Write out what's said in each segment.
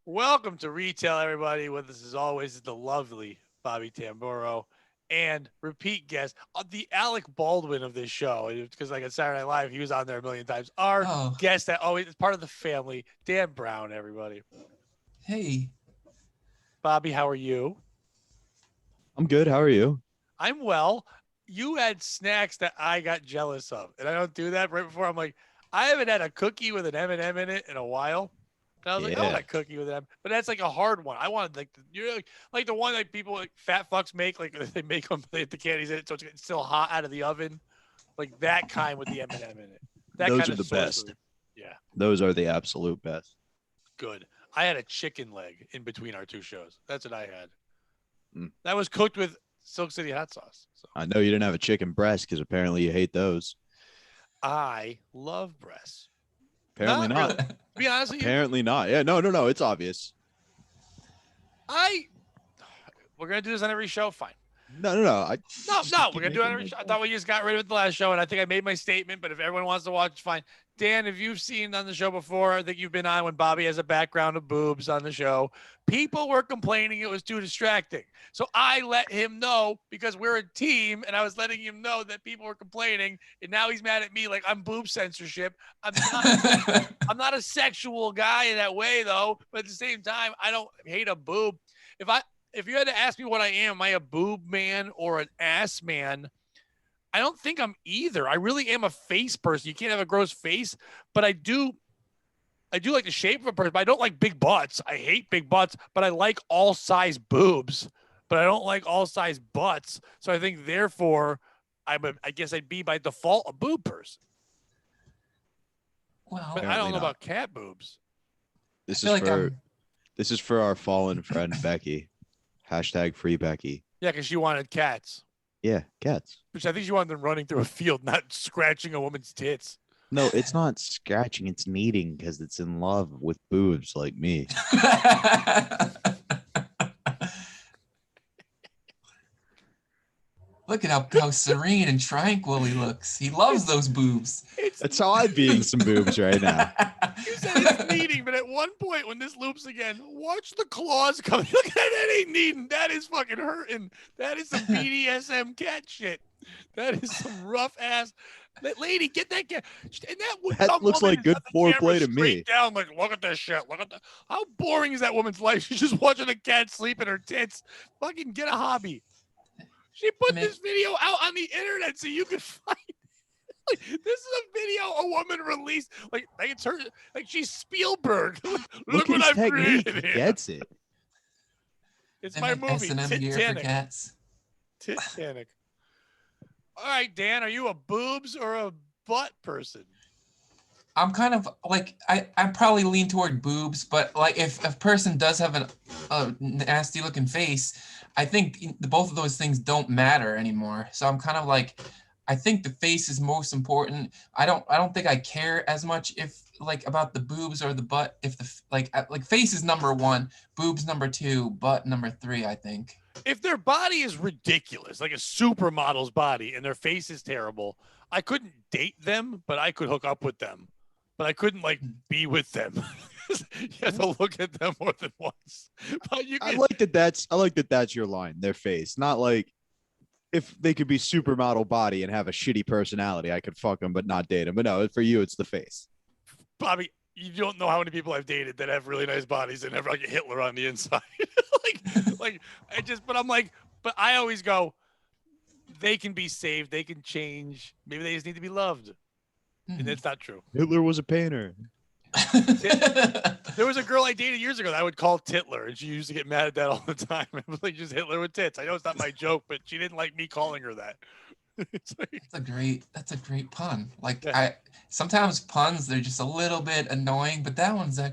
Welcome to Retail, everybody. With us, as always, is the lovely Bobby Tamburo and repeat guest, the Alec Baldwin of this show. Because, like, at Saturday Night Live, he was on there a million times. Our Oh, guest that always is part of the family, Dan Brown, everybody. hey. Bobby, how are you? I'm good. How are you? I'm well. You had snacks that I got jealous of, and I don't do that right before. I'm like, I haven't had a cookie with an M&M in it in a while. And I was like, I want Yeah. a cookie with them, but that's like a hard one. I wanted like like the one like people like fat fucks make, like they make them they have the candies in it, so it's still hot out of the oven, like that kind with the M&M in it. That Those kind are of the best. sorcery. Yeah, Those are the absolute best. good. I had a chicken leg in between our two shows. That's what I had. Mm. That was cooked with Silk City hot sauce. So I know you didn't have a chicken breast because apparently you hate those. I love breasts. Apparently Not not. really. To be honest with you, Apparently not. Yeah. No. It's obvious. I we're gonna do this on every show. Fine. No. I No, just no, keep we're gonna do it on making every those show. I jokes. thought we just got rid of it the last show, and I think I made my statement. But if everyone wants to watch, it's fine. Dan, if you've seen on the show before, I think you've been on when Bobby has a background of boobs on the show. People were complaining it was too distracting, so I let him know because we're a team, and I was letting him know that people were complaining, and now he's mad at me like I'm boob censorship. I'm not. I'm not a sexual guy in that way though, but at the same time, I don't hate a boob. If I if you had to ask me what I am I a boob man or an ass man? I don't think I'm either. I really am a face person. You can't have a gross face, but I do like the shape of a person, but I don't like big butts. I hate big butts, but I like all size boobs, but I don't like all size butts. So I think therefore I guess I'd be by default a boob person. But Well, I don't Apparently know not. about cat boobs. I This is feel like for I'm. this is for our fallen friend Becky. Hashtag free Becky. Yeah, because she wanted cats. Yeah, cats. Which I think she wanted them running through a field, not scratching a woman's tits. No, it's not scratching. It's kneading because it's in love with boobs like me. Look at how serene and tranquil he looks. He loves those boobs. It's That's how I'm being some boobs right now. you said it's kneading, but at one point when this loops again, watch the claws coming. Look at that ain't kneading. That is fucking hurting. That is some BDSM cat shit. That is some rough ass. Lady, get that cat. And that That dumb looks woman like is good got the camera foreplay to straight me. down, like, look at this shit. Look at that. How boring is that woman's life? She's just watching a cat sleep in her tits. Fucking get a hobby. She put this video out on the internet so you could find. Like, this is a video a woman released. Like it's her. Like she's Spielberg. Look Look at what his I've technique. created He here. gets it. It's They my make movie, S&M gear for Titanic. cats. Titanic. All right, Dan, are you a boobs or a butt person? I'm kind of like I probably lean toward boobs, but like if a person does have a nasty looking face, I think both of those things don't matter anymore. So I'm kind of like, I think the face is most important. I don't think I care as much if like about the boobs or the butt. If the like face is number one, boobs number two, butt number three. I think. If their body is ridiculous, like a supermodel's body, and their face is terrible, I couldn't date them, but I could hook up with them. But I couldn't like be with them. You have to look at them more than once. But you I can. like that. I like that. That's your line. Their face, not like if they could be supermodel body and have a shitty personality, I could fuck them but not date them. But no, for you, it's the face. Bobby, you don't know how many people I've dated that have really nice bodies and have like a Hitler on the inside. like but I'm like, but I always go, they can be saved, they can change. Maybe they just need to be loved. And it's not true. Hitler was a painter. There was a girl I dated years ago that I would call Titler, and she used to get mad at that all the time. It was like just Hitler with tits. I know it's not my joke, but she didn't like me calling her that. It's like, That's a great pun. Like yeah. I sometimes puns they're just a little bit annoying, but that one's a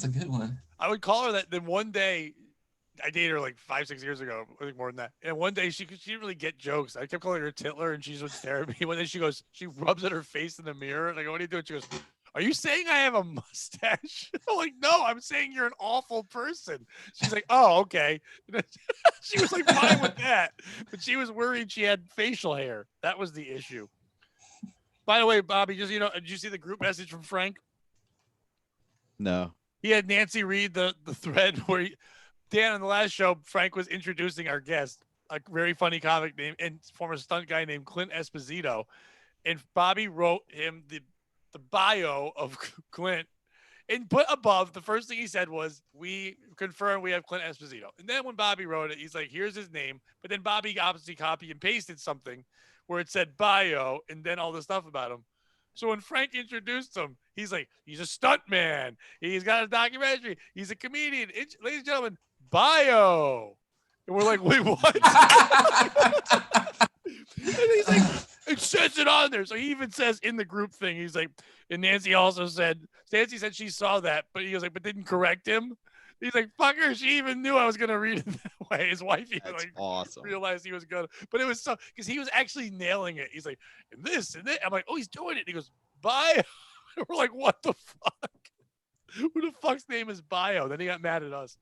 good one. I would call her that. Then one day, I dated her like 5, 6 years ago. I think more than that. And one day she didn't really get jokes. I kept calling her Titler, and she would stare at me. One day she goes, she rubs at her face in the mirror, and I go, "What are you doing?" She goes, "Are you saying I have a mustache?" I'm like, "No, I'm saying you're an awful person." She's like, "Oh, okay." She was like fine with that, but she was worried she had facial hair. That was the issue. By the way, Bobby, just did you see the group message from Frank? No. he had Nancy read the thread where Dan on the last show, Frank was introducing our guest, a very funny comic name and former stunt guy named Clint Esposito, and Bobby wrote him the bio of Clint and put above, the first thing he said was, "We confirm we have Clint Esposito." And then when Bobby wrote it, he's like, "Here's his name." But then Bobby obviously copied and pasted something where it said bio and then all the stuff about him. So when Frank introduced him, he's like, "He's a stunt man. He's got a documentary. He's a comedian. Ladies and gentlemen, bio." And we're like, "Wait, what?" And he's like, it says it on there. So he even says in the group thing, he's like, and Nancy said she saw that, but he was like, but didn't correct him. He's like, fucker, she even knew I was gonna read it that way. His wife even awesome. realized he was gonna, but it was so because he was actually nailing it. He's like, and this and that. I'm like, oh, he's doing it. And he goes, bio. We're like, what the fuck? Who the fuck's name is bio? Then he got mad at us.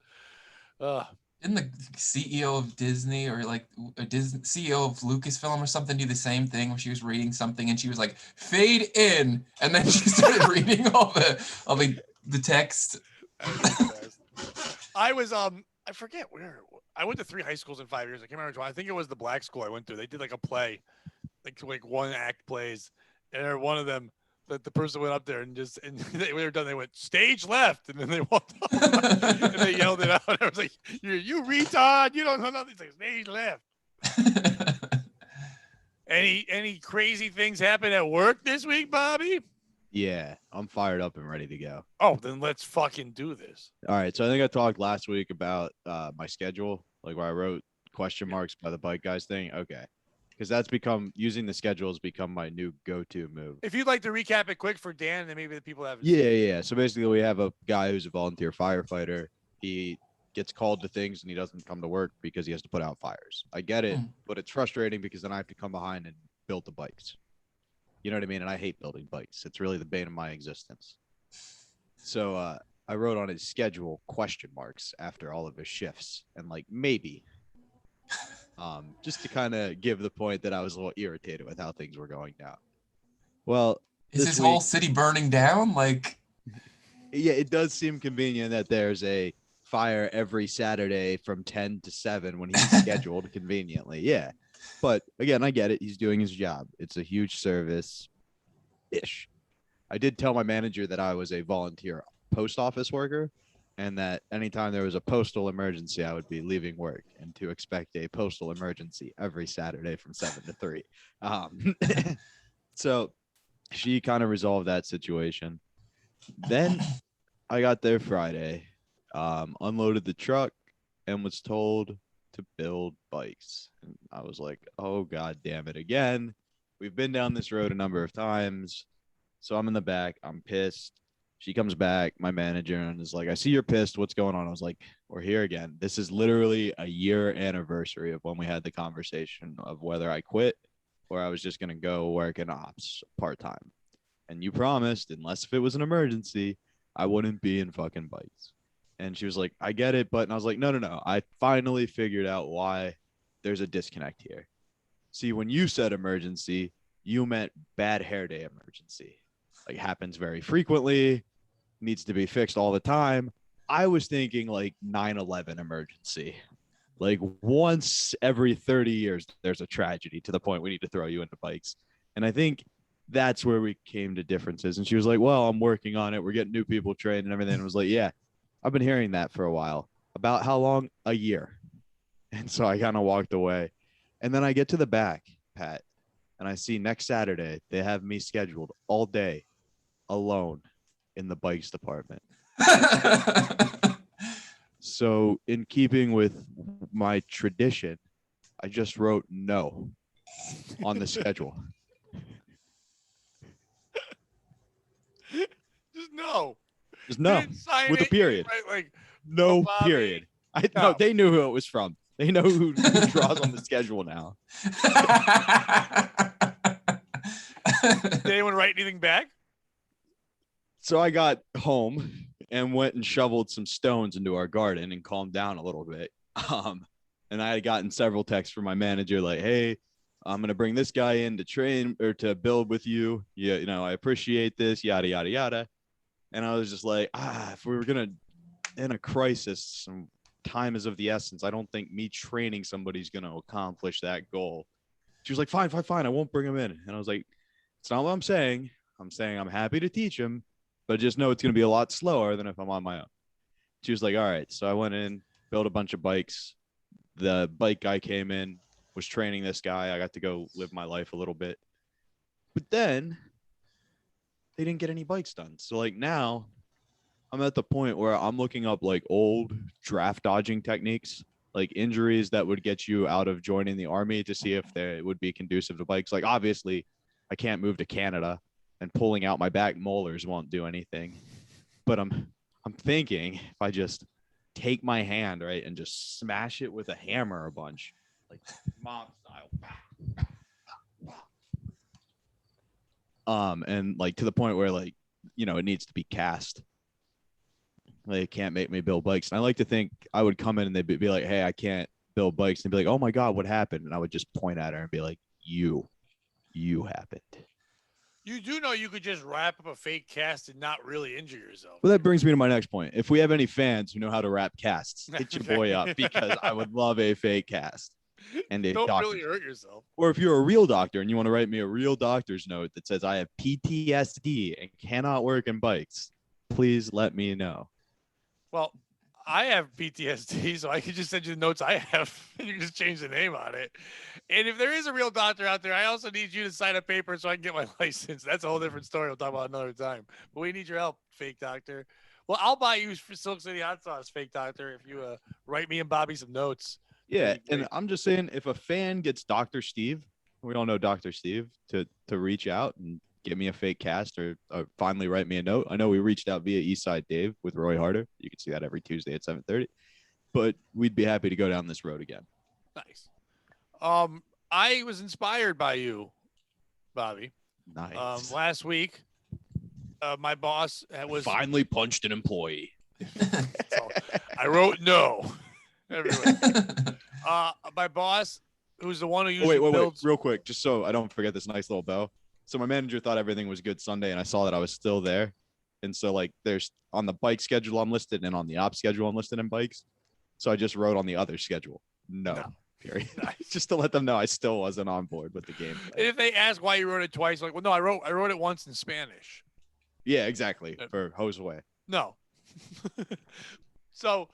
Didn't the CEO of Disney or like a Disney CEO of Lucasfilm or something do the same thing when she was reading something and she was like fade in and then she started reading all the text. I was I forget where I went to 3 high schools in 5 years. I can't remember which one. I think it was the black school I went to. They did like a play, like one act plays, and one of them the person went up there and they were done. They went stage left, and then they walked up and they yelled it out. I was like, "You retard! You don't know nothing." It's like stage left. Any crazy things happen at work this week, Bobby? Yeah, I'm fired up and ready to go. Oh, then let's fucking do this. All right. So I think I talked last week about my schedule, like where I wrote question marks by the bike guys thing. Okay. Because that's using the schedule has become my new go-to move. If you'd like to recap it quick for Dan, then maybe the people haven't. Yeah. So basically we have a guy who's a volunteer firefighter. He gets called to things and he doesn't come to work because he has to put out fires. I get it, but it's frustrating because then I have to come behind and build the bikes. You know what I mean? And I hate building bikes. It's really the bane of my existence. So I wrote on his schedule question marks after all of his shifts and like maybe just to kind of give the point that I was a little irritated with how things were going down. Well, is his whole city burning down? Like, yeah, it does seem convenient that there's a fire every Saturday from 10 to 7 when he's scheduled conveniently. Yeah. But again, I get it. He's doing his job. It's a huge service-ish. I did tell my manager that I was a volunteer post office worker and that anytime there was a postal emergency, I would be leaving work and to expect a postal emergency every Saturday from 7 to 3. So she kind of resolved that situation. Then I got there Friday, unloaded the truck and was told to build bikes. And I was like, oh, God damn it again. We've been down this road a number of times. So I'm in the back. I'm pissed. She comes back, my manager, and is like, I see you're pissed. What's going on? I was like, we're here again. This is literally a year anniversary of when we had the conversation of whether I quit or I was just going to go work in ops part-time. And you promised, unless if it was an emergency, I wouldn't be in fucking bikes. And she was like, I get it. But and I was like, no. I finally figured out why there's a disconnect here. See, when you said emergency, you meant bad hair day emergency. Like happens very frequently, needs to be fixed all the time. I was thinking like 9/11 emergency. Like once every 30 years, there's a tragedy to the point we need to throw you into bikes. And I think that's where we came to differences. And she was like, well, I'm working on it. We're getting new people trained and everything. And I was like, yeah, I've been hearing that for a while. About how long? A year. And so I kind of walked away. And then I get to the back, Pat, and I see next Saturday, they have me scheduled all day alone in the bikes department. So in keeping with my tradition, I just wrote no on the schedule. Just no. Just no with a period. Like, no period. No, they knew who it was from. They know who draws on the schedule now. Did anyone write anything back? So I got home and went and shoveled some stones into our garden and calmed down a little bit. And I had gotten several texts from my manager like, hey, I'm going to bring this guy in to train or to build with you. Yeah, I appreciate this, yada, yada, yada. And I was just like, if we were gonna in a crisis, some time is of the essence. I don't think me training somebody's gonna accomplish that goal. She was like, fine, fine, fine. I won't bring him in. And I was like, it's not what I'm saying. I'm saying I'm happy to teach him, but just know it's gonna be a lot slower than if I'm on my own. She was like, all right. So I went in, built a bunch of bikes. The bike guy came in, was training this guy. I got to go live my life a little bit. But then they didn't get any bikes done. So like now I'm at the point where I'm looking up like old draft dodging techniques, like injuries that would get you out of joining the army to see if they would be conducive to bikes. Like obviously I can't move to Canada and pulling out my back molars won't do anything. But I'm thinking if I just take my hand, right, and just smash it with a hammer a bunch, like mob style. And like to the point where like, you know, it needs to be cast. They can't make me build bikes. And I like to think I would come in and they'd be like, hey, I can't build bikes. And they'd be like, oh my God, what happened? And I would just point at her and be like, you happened. You do know you could just wrap up a fake cast and not really injure yourself. Well, that brings me to my next point. If we have any fans who know how to wrap casts, hit your boy up because I would love a fake cast. And a don't doctor. really hurt yourself. Or if you're a real doctor and you want to write me a real doctor's note that says I have PTSD and cannot work in bikes, please let me know. Well, I have PTSD, so I can just send you the notes I have. You can just change the name on it. And if there is a real doctor out there, I also need you to sign a paper so I can get my license. That's a whole different story. We'll talk about another time. But we need your help, fake doctor. Well, I'll buy you for Silk City Hot Sauce, fake doctor, if you write me and Bobby some notes. Yeah, and I'm just saying, if a fan gets Dr. Steve, we all know Dr. Steve, to reach out and give me a fake cast or finally write me a note. I know we reached out via Eastside Dave with Roy Harder. You can see that every Tuesday at 7:30. But we'd be happy to go down this road again. Nice. I was inspired by you, Bobby. Nice. Last week, my boss was finally punched an employee. So I wrote no. Everywhere. My boss, who's the one who usually builds. Wait, real quick, just so I don't forget this nice little bow. So my manager thought everything was good Sunday, and I saw that I was still there. And so like, there's on the bike schedule I'm listed, and on the op schedule I'm listed in bikes. So I just wrote on the other schedule, no. Period. Nice. Just to let them know I still wasn't on board with the game. And if they ask why you wrote it twice, like, well, no, I wrote it once in Spanish. Yeah, exactly. For hose away. No. So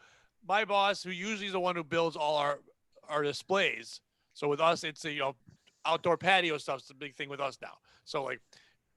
my boss, who usually is the one who builds all our displays. So with us, it's outdoor patio stuff. It's a big thing with us now. So like,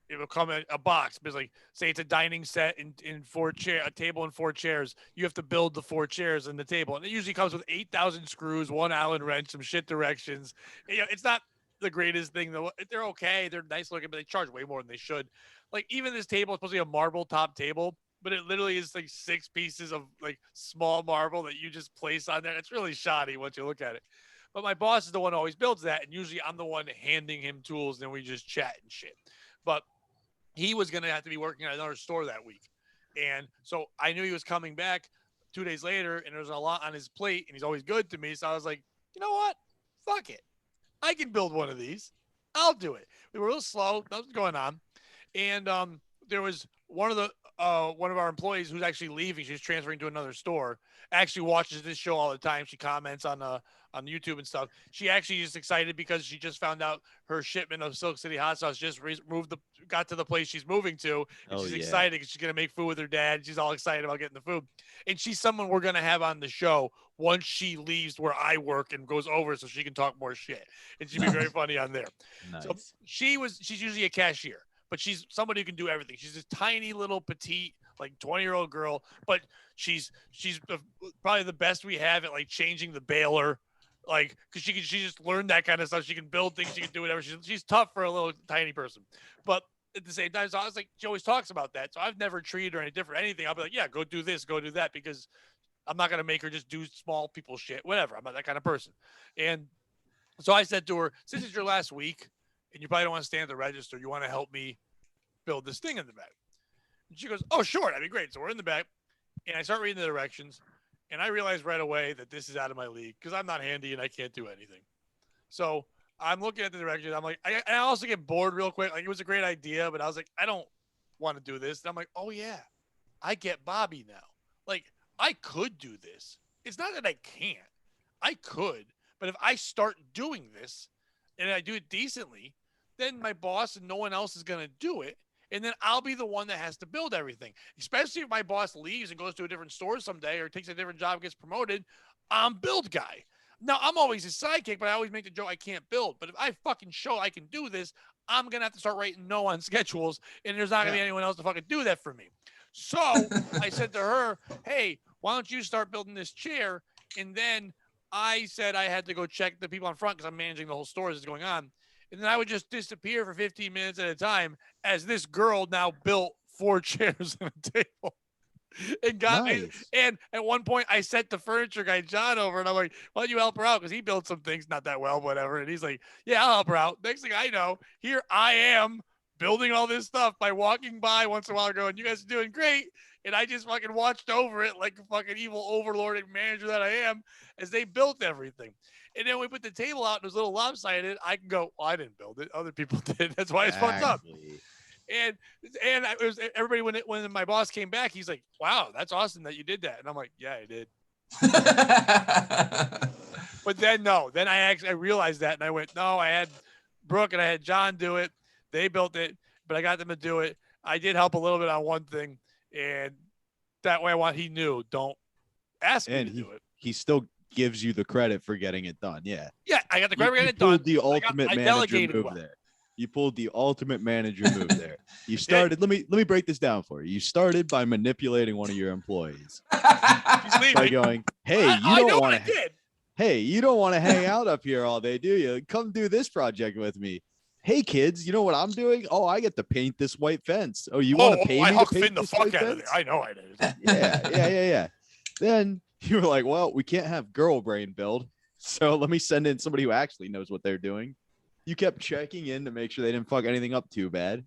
it will come in a box. But like, say it's a dining set in a table and 4 chairs. You have to build the 4 chairs and the table, and it usually comes with 8,000 screws, 1 Allen wrench, some shit directions. It's not the greatest thing though. They're okay. They're nice looking, but they charge way more than they should. Like even this table is supposed to be a marble top table, but it literally is like 6 pieces of like small marble that you just place on there. It's really shoddy once you look at it. But my boss is the one who always builds that, and usually I'm the one handing him tools, and then we just chat and shit. But he was going to have to be working at another store that week. And so I knew he was coming back 2 days later, and there was a lot on his plate, and he's always good to me. So I was like, you know what? Fuck it. I can build one of these. I'll do it. We were a little slow. Nothing's going on. And there was one of our employees who's actually leaving. She's transferring to another store. Actually watches this show all the time. She comments on YouTube and stuff. She actually is excited because she just found out her shipment of Silk City Hot Sauce just got to the place she's moving to. And she's excited because she's going to make food with her dad. She's all excited about getting the food. And she's someone we're going to have on the show once she leaves where I work and goes over so she can talk more shit. And she'd be very funny on there. Nice. So she's usually a cashier, but she's somebody who can do everything. She's this tiny little petite, like 20-year-old girl, but she's probably the best we have at like changing the baler. Like, cause she just learned that kind of stuff. She can build things. She can do whatever. She's tough for a little tiny person, but at the same time, so I was like, she always talks about that. So I've never treated her any different. Anything. I'll be like, yeah, go do this, go do that, because I'm not gonna make her just do small people shit. Whatever. I'm not that kind of person. And so I said to her, since it's your last week, and you probably don't want to stand at the register, you want to help me build this thing in the back. And she goes, oh, sure, that'd be great. So we're in the back, and I start reading the directions. And I realized right away that this is out of my league because I'm not handy and I can't do anything. So I'm looking at the directions. I'm like, I also get bored real quick. Like, it was a great idea, but I was like, I don't want to do this. And I'm like, oh, yeah, I get Bobby now. Like, I could do this. It's not that I can't. I could. But if I start doing this and I do it decently, then my boss and no one else is going to do it. And then I'll be the one that has to build everything. Especially if my boss leaves and goes to a different store someday or takes a different job, gets promoted, I'm build guy. Now, I'm always his sidekick, but I always make the joke I can't build. But if I fucking show I can do this, I'm going to have to start writing no on schedules, and there's not going to be anyone else to fucking do that for me. So I said to her, hey, why don't you start building this chair? And then I said I had to go check the people on front because I'm managing the whole store as it's going on. And then I would just disappear for 15 minutes at a time as this girl now built 4 chairs and a table. And got me. And at one point, I sent the furniture guy John over, and I'm like, "Why don't you help her out? Because he built some things not that well, whatever." And he's like, "Yeah, I'll help her out." Next thing I know, here I am building all this stuff by walking by once in a while, going, "You guys are doing great." And I just fucking watched over it like a fucking evil overlord and manager that I am, as they built everything. And then we put the table out and it was a little lopsided. I can go, well, I didn't build it. Other people did. That's why it's fucked up. And it was everybody when my boss came back, he's like, "Wow, that's awesome that you did that." And I'm like, "Yeah, I did." But then I realized that, and I went, "No, I had Brooke and I had John do it. They built it, but I got them to do it. I did help a little bit on one thing, and that way he knew. Don't ask me to do it. He still gives you the credit for getting it done. Yeah. Yeah, I got the credit for getting it done. The ultimate manager move there. You pulled the ultimate manager move there. You started. Let me break this down for you. You started by manipulating one of your employees by going, "Hey, you don't want to. Hey, you don't want to hang out up here all day, do you? Come do this project with me. Hey, kids, you know what I'm doing? Oh, I get to paint this white fence. Oh, you want to pay me to paint this white fence? I know I did. Yeah. Then you were like, well, we can't have girl brain build, so let me send in somebody who actually knows what they're doing. You kept checking in to make sure they didn't fuck anything up too bad,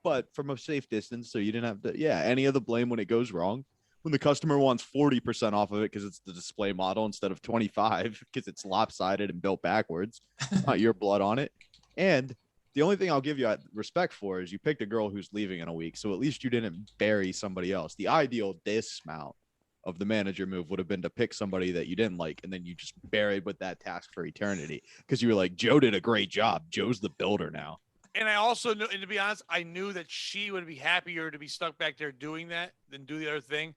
but from a safe distance, so you didn't have to, any of the blame when it goes wrong. When the customer wants 40% off of it because it's the display model instead of 25 because it's lopsided and built backwards. It's not your blood on it. And the only thing I'll give you respect for is you picked a girl who's leaving in a week, so at least you didn't bury somebody else. The ideal dismount of the manager move would have been to pick somebody that you didn't like, and then you just buried with that task for eternity because you were like, Joe did a great job. Joe's the builder now. And I also knew, and to be honest, I knew that she would be happier to be stuck back there doing that than do the other thing.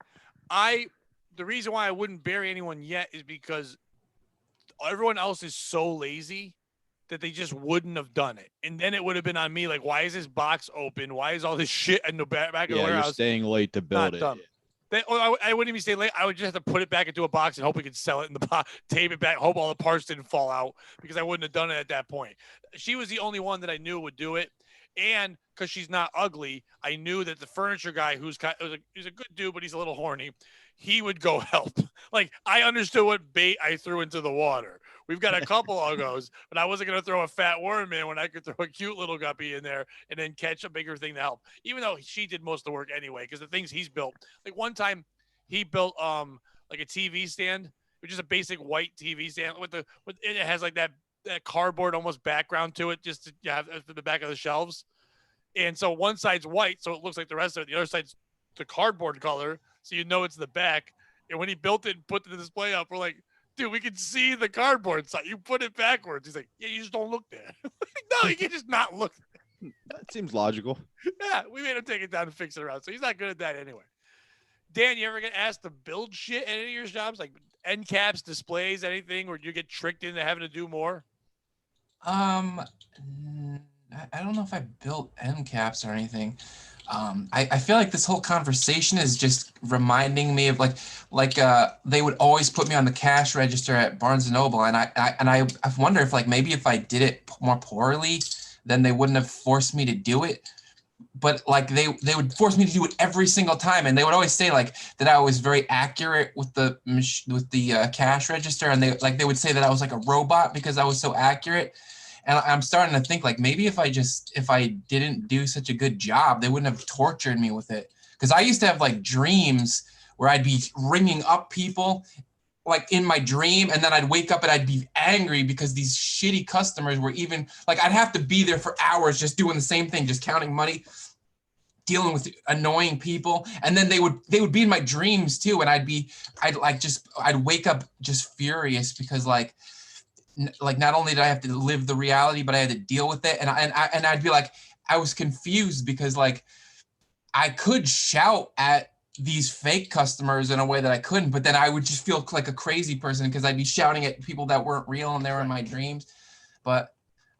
The reason why I wouldn't bury anyone yet is because everyone else is so lazy that they just wouldn't have done it. And then it would have been on me. Like, why is this box open? Why is all this shit in the back of the warehouse? You're staying late to build it. I wouldn't even stay late. I would just have to put it back into a box and hope we could sell it in the box, tape it back, hope all the parts didn't fall out because I wouldn't have done it at that point. She was the only one that I knew would do it. And because she's not ugly, I knew that the furniture guy, he's a good dude, but he's a little horny, he would go help. Like, I understood what bait I threw into the water. We've got a couple of those, but I wasn't going to throw a fat worm in when I could throw a cute little guppy in there and then catch a bigger thing to help. Even though she did most of the work anyway, because the things he's built, like one time he built like a TV stand, which is a basic white TV stand it has like that cardboard almost background to it, just to have the back of the shelves. And so one side's white, so it looks like the rest of it. The other side's the cardboard color, so you know it's the back. And when he built it and put the display up, we're like, dude, we can see the cardboard side. You put it backwards. He's like, yeah, you just don't look there. No, you can just not look there. That seems logical. Yeah, we made him take it down and fix it around, so he's not good at that anyway. Dan, you ever get asked to build shit at any of your jobs, like end caps, displays, anything, or you get tricked into having to do more? I don't know if I built end caps or anything. I feel like this whole conversation is just reminding me of like they would always put me on the cash register at Barnes and Noble, and I wonder if like maybe if I did it more poorly, then they wouldn't have forced me to do it. But like they would force me to do it every single time, and they would always say like that I was very accurate with the cash register, and they would say that I was like a robot because I was so accurate. And I'm starting to think like maybe if I didn't do such a good job, they wouldn't have tortured me with it. Because I used to have like dreams where I'd be ringing up people like in my dream, and then I'd wake up and I'd be angry because these shitty customers were even like I'd have to be there for hours just doing the same thing, just counting money, dealing with annoying people, and then they would be in my dreams too, and I'd wake up just furious because like not only did I have to live the reality, but I had to deal with it, and I'd be like, I was confused because like I could shout at these fake customers in a way that I couldn't, but then I would just feel like a crazy person because I'd be shouting at people that weren't real and they were in my dreams. But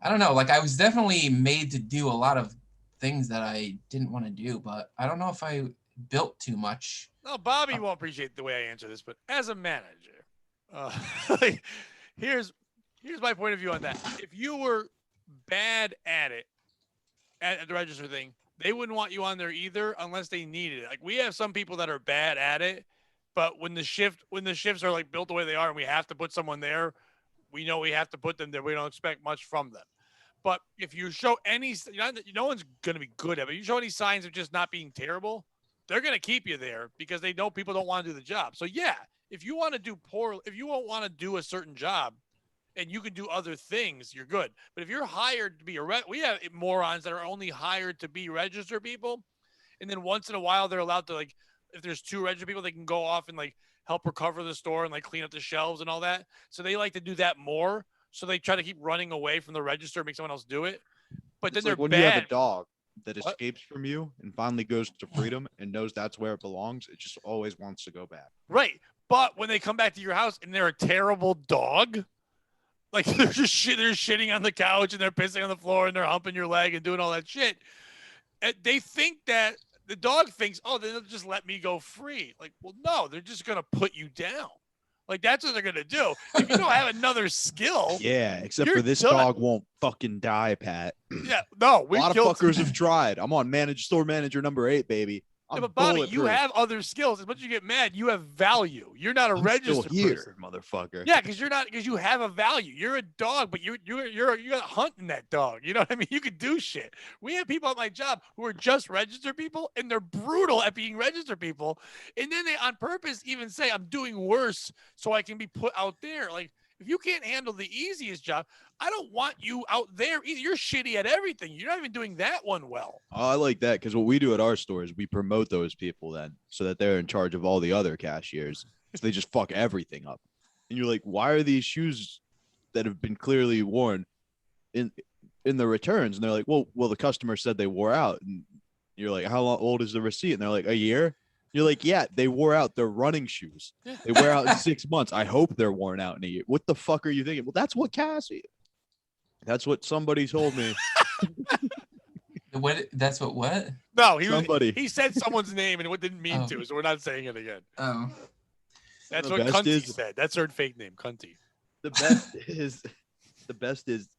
I don't know, like I was definitely made to do a lot of things that I didn't want to do, but I don't know if I built too much. No, Bobby won't appreciate the way I answer this, but as a manager, like, here's my point of view on that. If you were bad at it, at the register thing, they wouldn't want you on there either unless they needed it. Like we have some people that are bad at it, but when the shifts are like built the way they are and we have to put someone there, we know we have to put them there. We don't expect much from them. But if you show any, no one's going to be good at it. But you show any signs of just not being terrible, they're going to keep you there because they know people don't want to do the job. So yeah, if you want to do if you don't want to do a certain job, and you can do other things, you're good. But if you're hired to be we have morons that are only hired to be register people, and then once in a while they're allowed to, like, if there's 2 register people, they can go off and like help recover the store and like clean up the shelves and all that. So they like to do that more. So they try to keep running away from the register, make someone else do it. But then It's they're like when bad. you have a dog that What? escapes from you and finally goes to freedom and knows that's where it belongs, it just always wants to go back. Right. But when they come back to your house and they're a terrible dog, like they're shitting on the couch and they're pissing on the floor and they're humping your leg and doing all that shit. And they think that the dog thinks, oh, then they'll just let me go free. Like, well, no, they're just going to put you down. Like, that's what they're going to do. If you don't have another skill. Yeah, except you're for this done. dog won't fucking die, Pat. Yeah, no. A lot of fuckers have tried. I'm on store manager number 8, baby. Yeah, but Bobby, you have other skills. As much as you get mad, you have value. You're not a registered person, motherfucker. Yeah, because you have a value. You're a dog, but you got hunting that dog. You know what I mean? You could do shit. We have people at my job who are just registered people, and they're brutal at being registered people. And then they on purpose even say, "I'm doing worse so I can be put out there." Like, if you can't handle the easiest job, I don't want you out there either. You're shitty at everything. You're not even doing that one well. Oh, I like that because what we do at our store is we promote those people then so that they're in charge of all the other cashiers. So they just fuck everything up. And you're like, why are these shoes that have been clearly worn in the returns? And they're like, well, the customer said they wore out. And you're like, how old is the receipt? And they're like, a year. You're like, yeah, they wore out. They're running shoes. They wear out in 6 months. I hope they're worn out in a year. What the fuck are you thinking? Well, that's what Cassie. That's what somebody told me. What? That's what? No, he said someone's name and what didn't mean to, so we're not saying it again. Oh. That's what Cunty said. That's her fake name, Cunty. The best is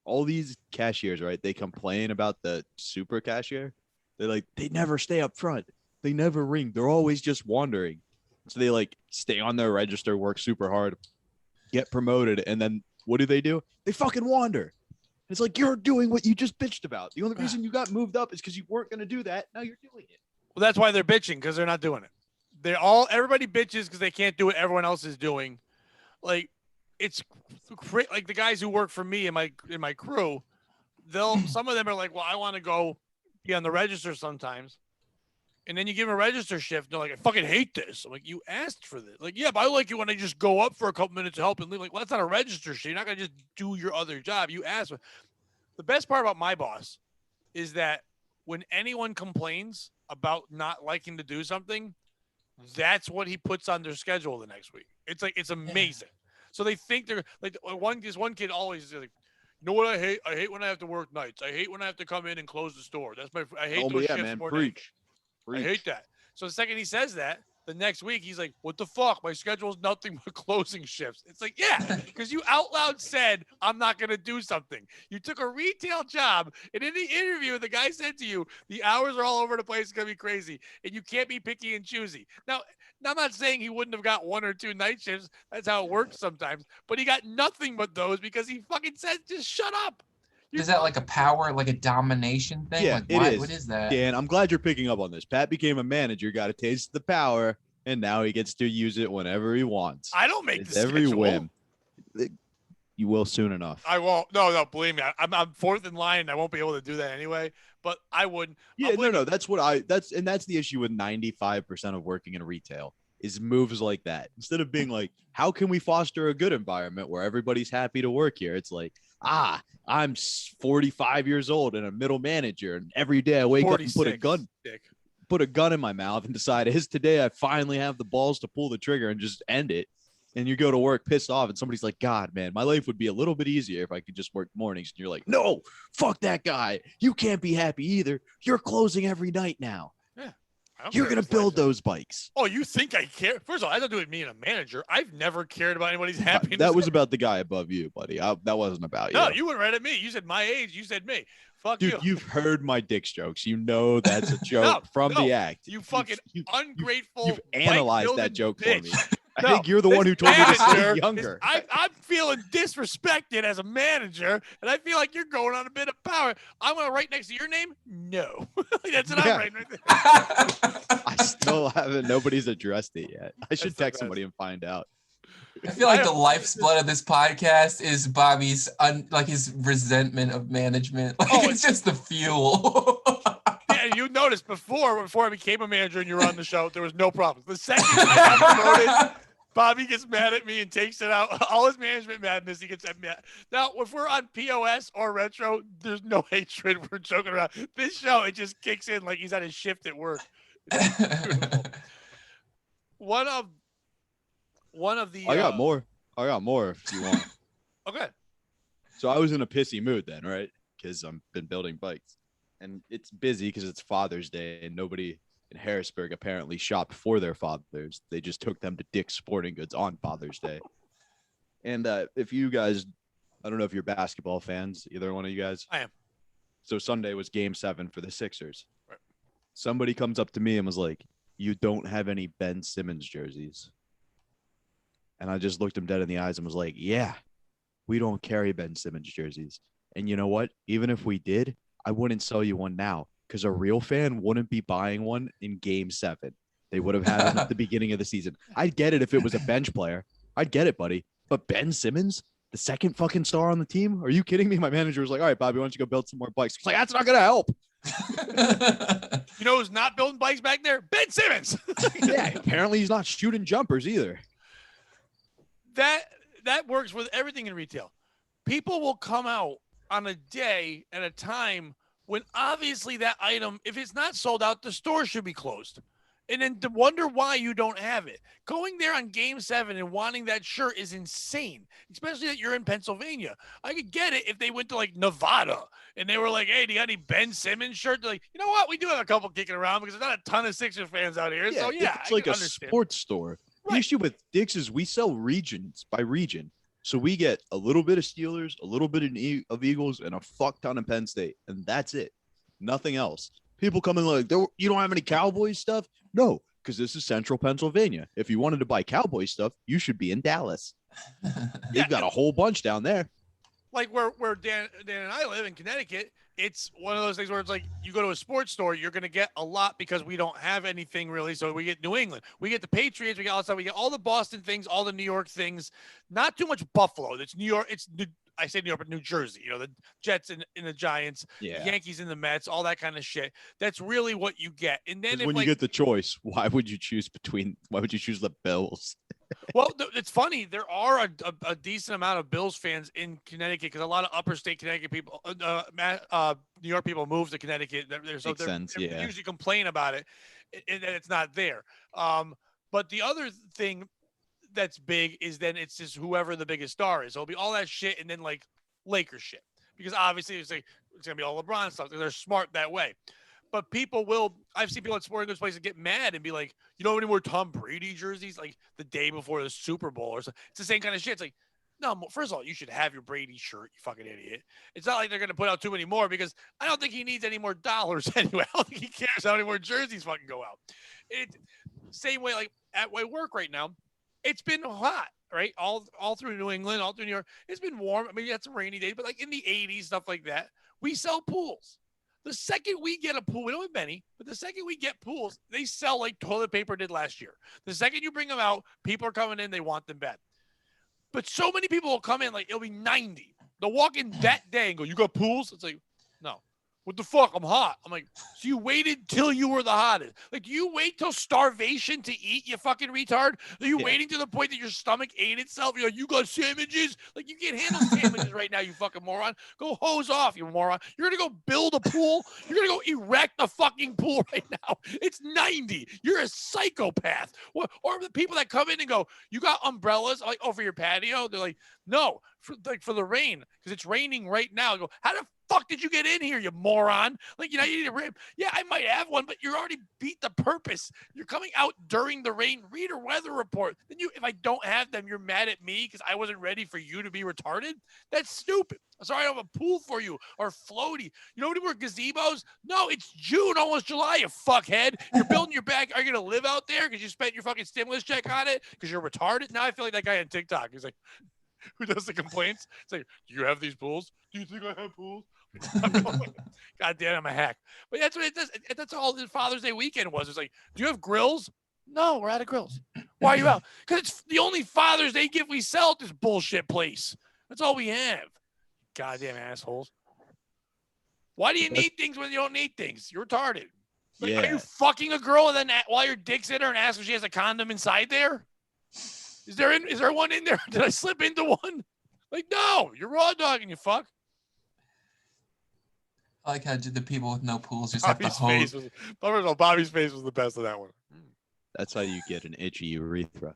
all these cashiers, right? They complain about the super cashier. They're like, they never stay up front. They never ring. They're always just wandering. So they like stay on their register, work super hard, get promoted, and then what do? They fucking wander. It's like, you're doing what you just bitched about. The only reason you got moved up is because you weren't going to do that. Now you're doing it. Well, that's why they're bitching, because they're not doing it. Everybody bitches because they can't do what everyone else is doing. Like, it's like the guys who work for me in my crew, some of them are like, well, I want to go be on the register sometimes. And then you give them a register shift. And they're like, I fucking hate this. I'm like, you asked for this. Like, yeah, but I like it when I just go up for a couple minutes to help and leave. Like, well, that's not a register shift. You're not going to just do your other job. You asked for. The best part about my boss is that when anyone complains about not liking to do something, that's what he puts on their schedule the next week. It's amazing. So they think they're like this one kid always is like, you know what I hate? I hate when I have to work nights. I hate when I have to come in and close the store. I hate those shifts more than anything. I hate that. So the second he says that, the next week he's like, what the fuck? My schedule is nothing but closing shifts. It's like, yeah, because you out loud said, I'm not going to do something. You took a retail job, and in the interview, the guy said to you, the hours are all over the place. It's going to be crazy, and you can't be picky and choosy. Now, I'm not saying he wouldn't have got 1 or 2 night shifts. That's how it works sometimes. But he got nothing but those because he fucking said, just shut up. Is that like a power, like a domination thing? Yeah, like, it is. What is that? Dan, I'm glad you're picking up on this. Pat became a manager, got a taste of the power, and now he gets to use it whenever he wants. I don't make it's the every schedule. whim. You will soon enough. I won't. No, believe me. I'm fourth in line, and I won't be able to do that anyway. But I wouldn't. Yeah, no. That's the issue with 95% of working in retail is moves like that. Instead of being like, how can we foster a good environment where everybody's happy to work here? It's like, I'm 45 years old and a middle manager, and every day I wake up and put a gun in my mouth and decide, is today I finally have the balls to pull the trigger and just end it. And you go to work pissed off, and somebody's like, God, man, my life would be a little bit easier if I could just work mornings. And you're like, no, fuck that guy. You can't be happy either. You're closing every night now. Yeah. You're going to build those bikes. Oh, you think I care? First of all, I don't do it with me and a manager. I've never cared about anybody's happiness. That was about the guy above you, buddy. That wasn't about you. No, you went right at me. You said my age. You said me. Fuck Dude, you. You've heard my dick jokes. You know that's a joke from the act. You fucking ungrateful. You've analyzed that joke bitch. for me. I think you're the one who told me to stay younger. I'm feeling disrespected as a manager, and I feel like you're going on a bit of power. I'm going to write next to your name? No. That's what I'm writing right there. I still haven't. Nobody's addressed it yet. I should text somebody and find out. I feel like the life's blood of this podcast is Bobby's his resentment of management. It's just the fuel. Yeah, you noticed before I became a manager and you were on the show, there was no problem. The second I got promoted, Bobby gets mad at me and takes it out. All his management madness, he gets mad. Now, if we're on POS or Retro, there's no hatred. We're joking around. This show, it just kicks in like he's on his shift at work. It's beautiful. One of the. I got more if you want. Okay. So I was in a pissy mood then, right? Because I've been building bikes. And it's busy because it's Father's Day and nobody in Harrisburg apparently shopped for their fathers. They just took them to Dick's Sporting Goods on Father's Day. And if you guys, I don't know if you're basketball fans, either one of you guys. I am. So Sunday was Game 7 for the Sixers. Right. Somebody comes up to me and was like, you don't have any Ben Simmons jerseys. And I just looked him dead in the eyes and was like, yeah, we don't carry Ben Simmons jerseys. And you know what? Even if we did, I wouldn't sell you one now because a real fan wouldn't be buying one in Game 7. They would have had it at the beginning of the season. I'd get it if it was a bench player. I'd get it, buddy. But Ben Simmons, the second fucking star on the team? Are you kidding me? My manager was like, all right, Bobby, why don't you go build some more bikes? I was like, that's not going to help. You know who's not building bikes back there? Ben Simmons. Yeah, apparently he's not shooting jumpers either. That works with everything in retail. People will come out on a day and a time when obviously that item, if it's not sold out, the store should be closed. And then to wonder why you don't have it. Going there on Game 7 and wanting that shirt is insane, especially that you're in Pennsylvania. I could get it if they went to like Nevada and they were like, hey, do you got any Ben Simmons shirt? They're like, you know what? We do have a couple kicking around because there's not a ton of Sixers fans out here. So yeah, it's like a sports store. Right. The issue with Dick's is we sell regions by region. So we get a little bit of Steelers, a little bit of Eagles, and a fuck ton of Penn State. And that's it. Nothing else. People come in like, you don't have any Cowboys stuff? No, because this is central Pennsylvania. If you wanted to buy Cowboy stuff, you should be in Dallas. They've got a whole bunch down there. Like where Dan and I live in Connecticut, it's one of those things where it's like you go to a sports store, you're going to get a lot because we don't have anything really. So we get New England, we get the Patriots, we get all that stuff. We get all the Boston things, all the New York things, not too much Buffalo. It's New York. I say New York, but New Jersey, the Jets and the Giants, the Yankees and the Mets, all that kind of shit. That's really what you get. And then when you get the choice, why would you choose the Bills? Well, it's funny. There are a decent amount of Bills fans in Connecticut because a lot of upper state Connecticut people, New York people move to Connecticut. They usually complain about it and it's not there. But the other thing that's big is then it's just whoever the biggest star is. It'll be all that shit and then like Lakers shit because obviously it's gonna be all LeBron stuff. They're smart that way. But I've seen people at sporting goods places get mad and be like, you know, any more Tom Brady jerseys like the day before the Super Bowl or something. It's the same kind of shit. It's like, no, first of all, you should have your Brady shirt, you fucking idiot. It's not like they're going to put out too many more because I don't think he needs any more dollars anyway. I don't think he cares how many more jerseys fucking go out. Same way, like at my work right now, it's been hot, right? All through New England, all through New York. It's been warm. I mean, you had some rainy days, but like in the 80s, stuff like that. We sell pools. The second we get a pool, we don't have many, but the second we get pools, they sell like toilet paper did last year. The second you bring them out, people are coming in, they want them bad. But so many people will come in, like, it'll be 90. They'll walk in that day and go, you got pools? It's like, no. What the fuck? I'm hot. I'm like, so you waited till you were the hottest. Like, you wait till starvation to eat, you fucking retard? Are you waiting to the point that your stomach ate itself? You're like, you got sandwiches? Like, you can't handle sandwiches right now, you fucking moron. Go hose off, you moron. You're going to go build a pool? You're going to go erect a fucking pool right now? It's 90. You're a psychopath. Or the people that come in and go, you got umbrellas? I'm like, oh, for your patio? They're like, no, for the rain, because it's raining right now. I go, how the fuck did you get in here, you moron? Like, you need a rib. Yeah, I might have one, but you're already beat the purpose. You're coming out during the rain. Read a weather report. Then if I don't have them, you're mad at me because I wasn't ready for you to be retarded? That's stupid. I'm sorry I don't have a pool for you or floaty. You know what we were gazebos? No, it's June, almost July, you fuckhead. You're building your back. Are you going to live out there because you spent your fucking stimulus check on it because you're retarded? Now I feel like that guy on TikTok. He's like, who does the complaints? It's like, do you have these pools? Do you think I have pools? God damn, I'm a hack. But that's what it does. That's all the Father's Day weekend was. It's like, do you have grills? No, we're out of grills. Why are you out? Because it's the only Father's Day gift we sell at this bullshit place. That's all we have. Goddamn assholes. Why do you need things when you don't need things? You're retarded. Like, are you fucking a girl and then while your dick's in her and ask if she has a condom inside there? Is there one in there? Did I slip into one? Like, no, you're raw dogging, you fuck. I like how the people with no pools just have to hose. Bobby's face was the best of that one. That's how you get an itchy urethra.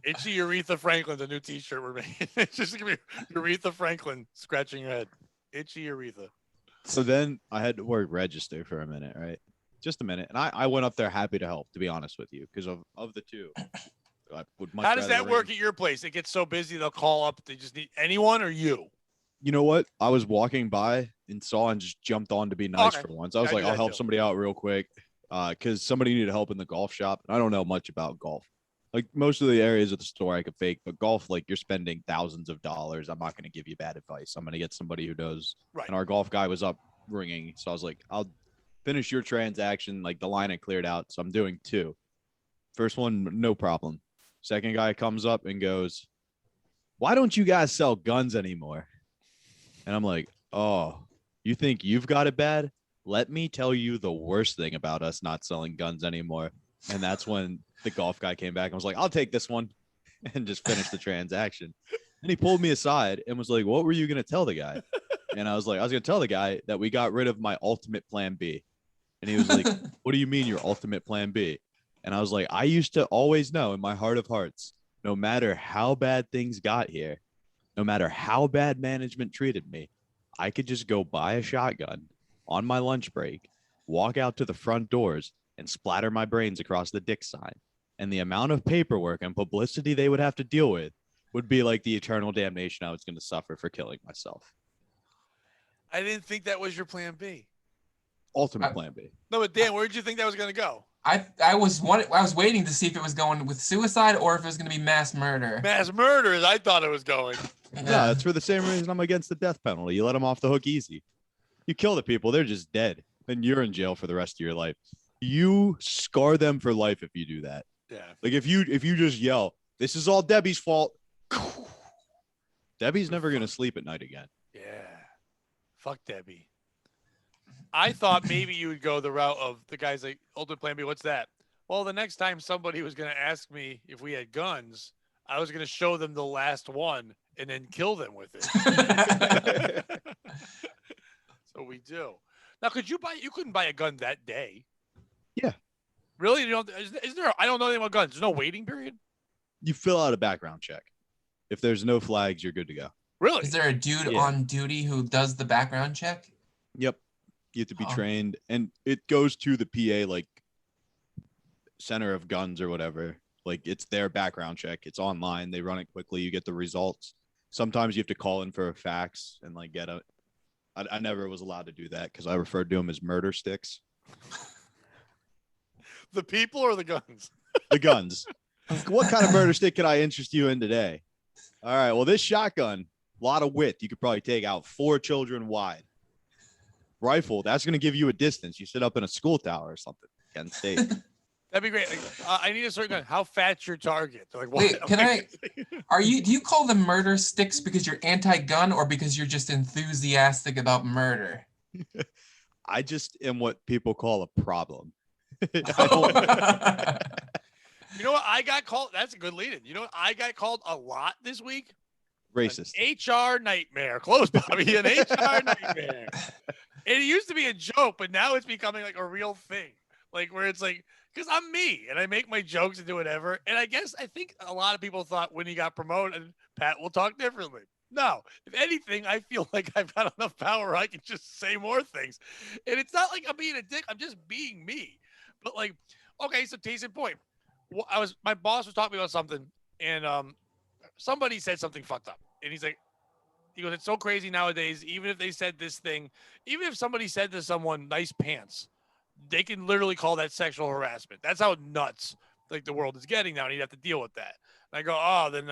Itchy Aretha Franklin's a new T-shirt we're making. It's just gonna be Aretha Franklin scratching your head. Itchy Aretha. So then I had to work register for a minute, right? Just a minute. And I went up there happy to help, to be honest with you, because of the two. I would much How does that rather work at your place? It gets so busy they'll call up. They just need anyone or you? You know what? I was walking by and saw and just jumped on to be nice for once. I was like, I'll help somebody out real quick because somebody needed help in the golf shop. And I don't know much about golf. Like most of the areas of the store I could fake, but golf, like you're spending thousands of dollars. I'm not going to give you bad advice. I'm going to get somebody who knows. Right. And our golf guy was up ringing. So I was like, I'll finish your transaction. Like the line had cleared out. So I'm doing two. First one, no problem. Second guy comes up and goes, why don't you guys sell guns anymore? And I'm like, oh, you think you've got it bad? Let me tell you the worst thing about us not selling guns anymore. And that's when the golf guy came back and was like, I'll take this one and just finish the transaction. And he pulled me aside and was like, what were you going to tell the guy? And I was like, I was going to tell the guy that we got rid of my ultimate plan B. And he was like, what do you mean your ultimate plan B? And I was like, I used to always know in my heart of hearts, no matter how bad things got here, no matter how bad management treated me, I could just go buy a shotgun on my lunch break, walk out to the front doors, and splatter my brains across the dick sign. And the amount of paperwork and publicity they would have to deal with would be like the eternal damnation I was going to suffer for killing myself. I didn't think that was your plan B. Ultimate plan B. No, but Dan, where did you think that was going to go? I was waiting to see if it was going with suicide or if it was going to be mass murder. Mass murder, as I thought it was going. Yeah, it's for the same reason I'm against the death penalty. You let them off the hook easy. You kill the people, they're just dead. Then you're in jail for the rest of your life. You scar them for life if you do that. Yeah. Like if you just yell, this is all Debbie's fault. Debbie's never going to sleep at night again. Yeah. Fuck Debbie. I thought maybe you would go the route of the guys like, ultimate plan B, what's that? Well, the next time somebody was going to ask me if we had guns, I was going to show them the last one and then kill them with it. So we do. Now, you couldn't buy a gun that day. Yeah. Really? Is there, I don't know anything about guns. There's no waiting period? You fill out a background check. If there's no flags, you're good to go. Really? Is there a dude on duty who does the background check? Yep. You have to be trained, and it goes to the PA, like, center of guns or whatever. Like, it's their background check. It's online. They run it quickly. You get the results. Sometimes you have to call in for a fax and, like, get a... I never was allowed to do that because I referred to them as murder sticks. The people or the guns? The guns. What kind of murder stick can I interest you in today? All right, well, this shotgun, a lot of width. You could probably take out 4 children wide. Rifle, that's going to give you a distance. You sit up in a school tower or something. Kent State. That'd be great. Like, I need a certain gun. How fat's your target? They're like, what? Wait, do you call them murder sticks because you're anti-gun or because you're just enthusiastic about murder? I just am what people call a problem. You know what I got called? That's a good lead-in. You know what I got called a lot this week? Racist. An HR nightmare. Close, Bobby. An HR nightmare. It used to be a joke, but now it's becoming like a real thing. Like where it's like, because I'm me and I make my jokes and do whatever. And I think a lot of people thought when he got promoted, Pat will talk differently. No, if anything, I feel like I've got enough power. I can just say more things. And it's not like I'm being a dick. I'm just being me. But like, okay, so case in point, my boss was talking about something and somebody said something fucked up. And he goes, it's so crazy nowadays. Even if they said this thing, even if somebody said to someone, nice pants, they can literally call that sexual harassment. That's how nuts like the world is getting now, and you'd have to deal with that. And I go, oh, then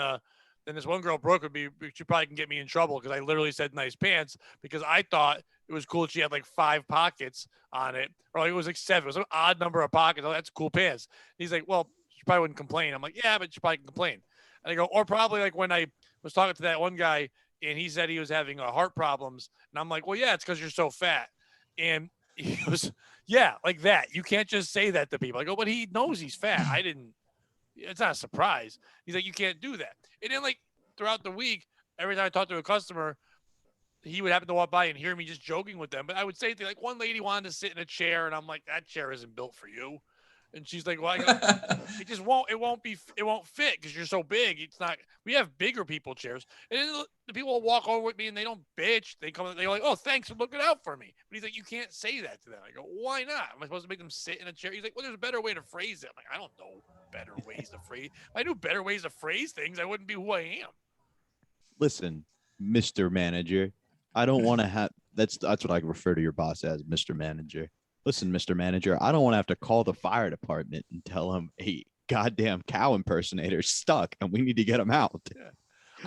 this one girl Brooke she probably can get me in trouble because I literally said nice pants because I thought it was cool. She had like 5 pockets on it, or like it was like 7. It was an odd number of pockets. Oh, that's cool pants. And he's like, well, she probably wouldn't complain. I'm like, yeah, but she probably can complain. And I go, or probably like when I was talking to that one guy and he said he was having heart problems, and I'm like, well, yeah, it's because you're so fat. And he goes, yeah, like that. You can't just say that to people. I go, but he knows he's fat. I didn't. It's not a surprise. He's like, you can't do that. And then like throughout the week, every time I talked to a customer, he would happen to walk by and hear me just joking with them. But I would say things like one lady wanted to sit in a chair, and I'm like, that chair isn't built for you. And she's like, well, it won't fit because you're so big. It's not, we have bigger people chairs. And then the people will walk over with me and they don't bitch. They're like, oh, thanks for looking out for me. But he's like, you can't say that to them. I go, why not? Am I supposed to make them sit in a chair? He's like, well, there's a better way to phrase it. I'm like, I don't know better ways to phrase. If I knew better ways to phrase things, I wouldn't be who I am. Listen, Mr. Manager, I don't want to have, that's what I refer to your boss as, Mr. Manager. Listen, Mr. Manager, I don't want to have to call the fire department and tell them, hey, goddamn cow impersonator's stuck and we need to get him out. Yeah.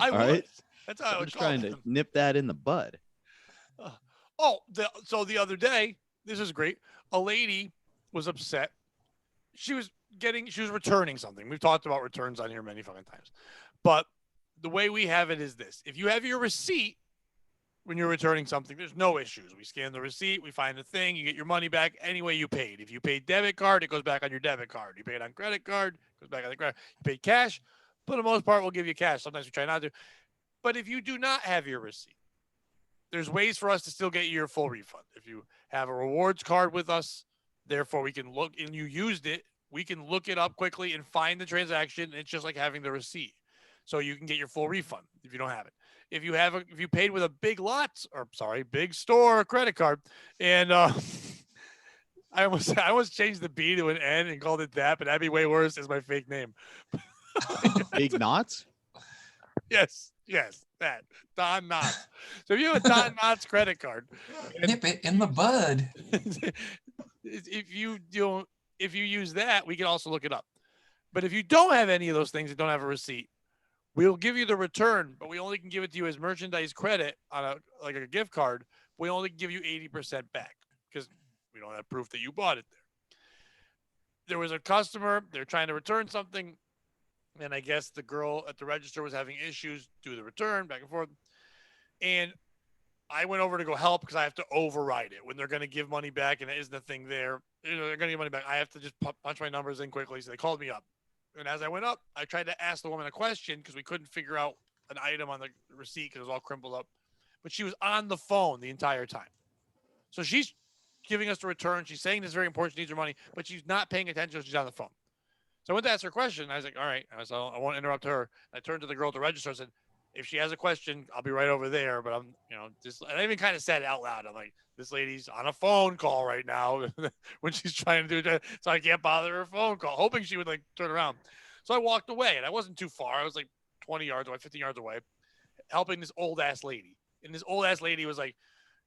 I would. Right? That's how I I'm would just call trying them. to nip that in the bud. So the other day, this is great. A lady was upset. She was returning something. We've talked about returns on here many fucking times. But the way we have it is this. If you have your receipt when you're returning something, there's no issues. We scan the receipt, we find the thing, you get your money back any way you paid. If you paid debit card, it goes back on your debit card. You paid on credit card, it goes back on the credit. You paid cash, for the most part, we'll give you cash. Sometimes we try not to. But if you do not have your receipt, there's ways for us to still get you your full refund. If you have a rewards card with us, therefore we can look and you used it, we can look it up quickly and find the transaction. It's just like having the receipt. So you can get your full refund if you don't have it. If you paid with a big store credit card, and I almost changed the B to an N and called it that, but that'd be way worse as my fake name. Big knots? Yes, that Don Knotts. So if you have a Don Knotts credit card, nip it in the bud. if you use that, we can also look it up. But if you don't have any of those things and don't have a receipt, we'll give you the return, but we only can give it to you as merchandise credit on a gift card. We only give you 80% back because we don't have proof that you bought it there. There was a customer, they're trying to return something, and I guess the girl at the register was having issues do the return back and forth. And I went over to go help because I have to override it when they're going to give money back and it isn't a thing there. They're going to give money back. I have to just punch my numbers in quickly. So they called me up. And as I went up, I tried to ask the woman a question because we couldn't figure out an item on the receipt because it was all crumpled up. But she was on the phone the entire time. So she's giving us the return. She's saying this is very important. She needs her money, but she's not paying attention. She's on the phone. So I went to ask her a question. I was like, all right. I won't interrupt her. I turned to the girl at the register and said, if she has a question, I'll be right over there. But I'm, and I even kind of said it out loud. I'm like, this lady's on a phone call right now when she's trying to do it. So I can't bother her phone call, hoping she would like turn around. So I walked away and I wasn't too far. I was like 20 yards away, 15 yards away, helping this old ass lady. And this old ass lady was like,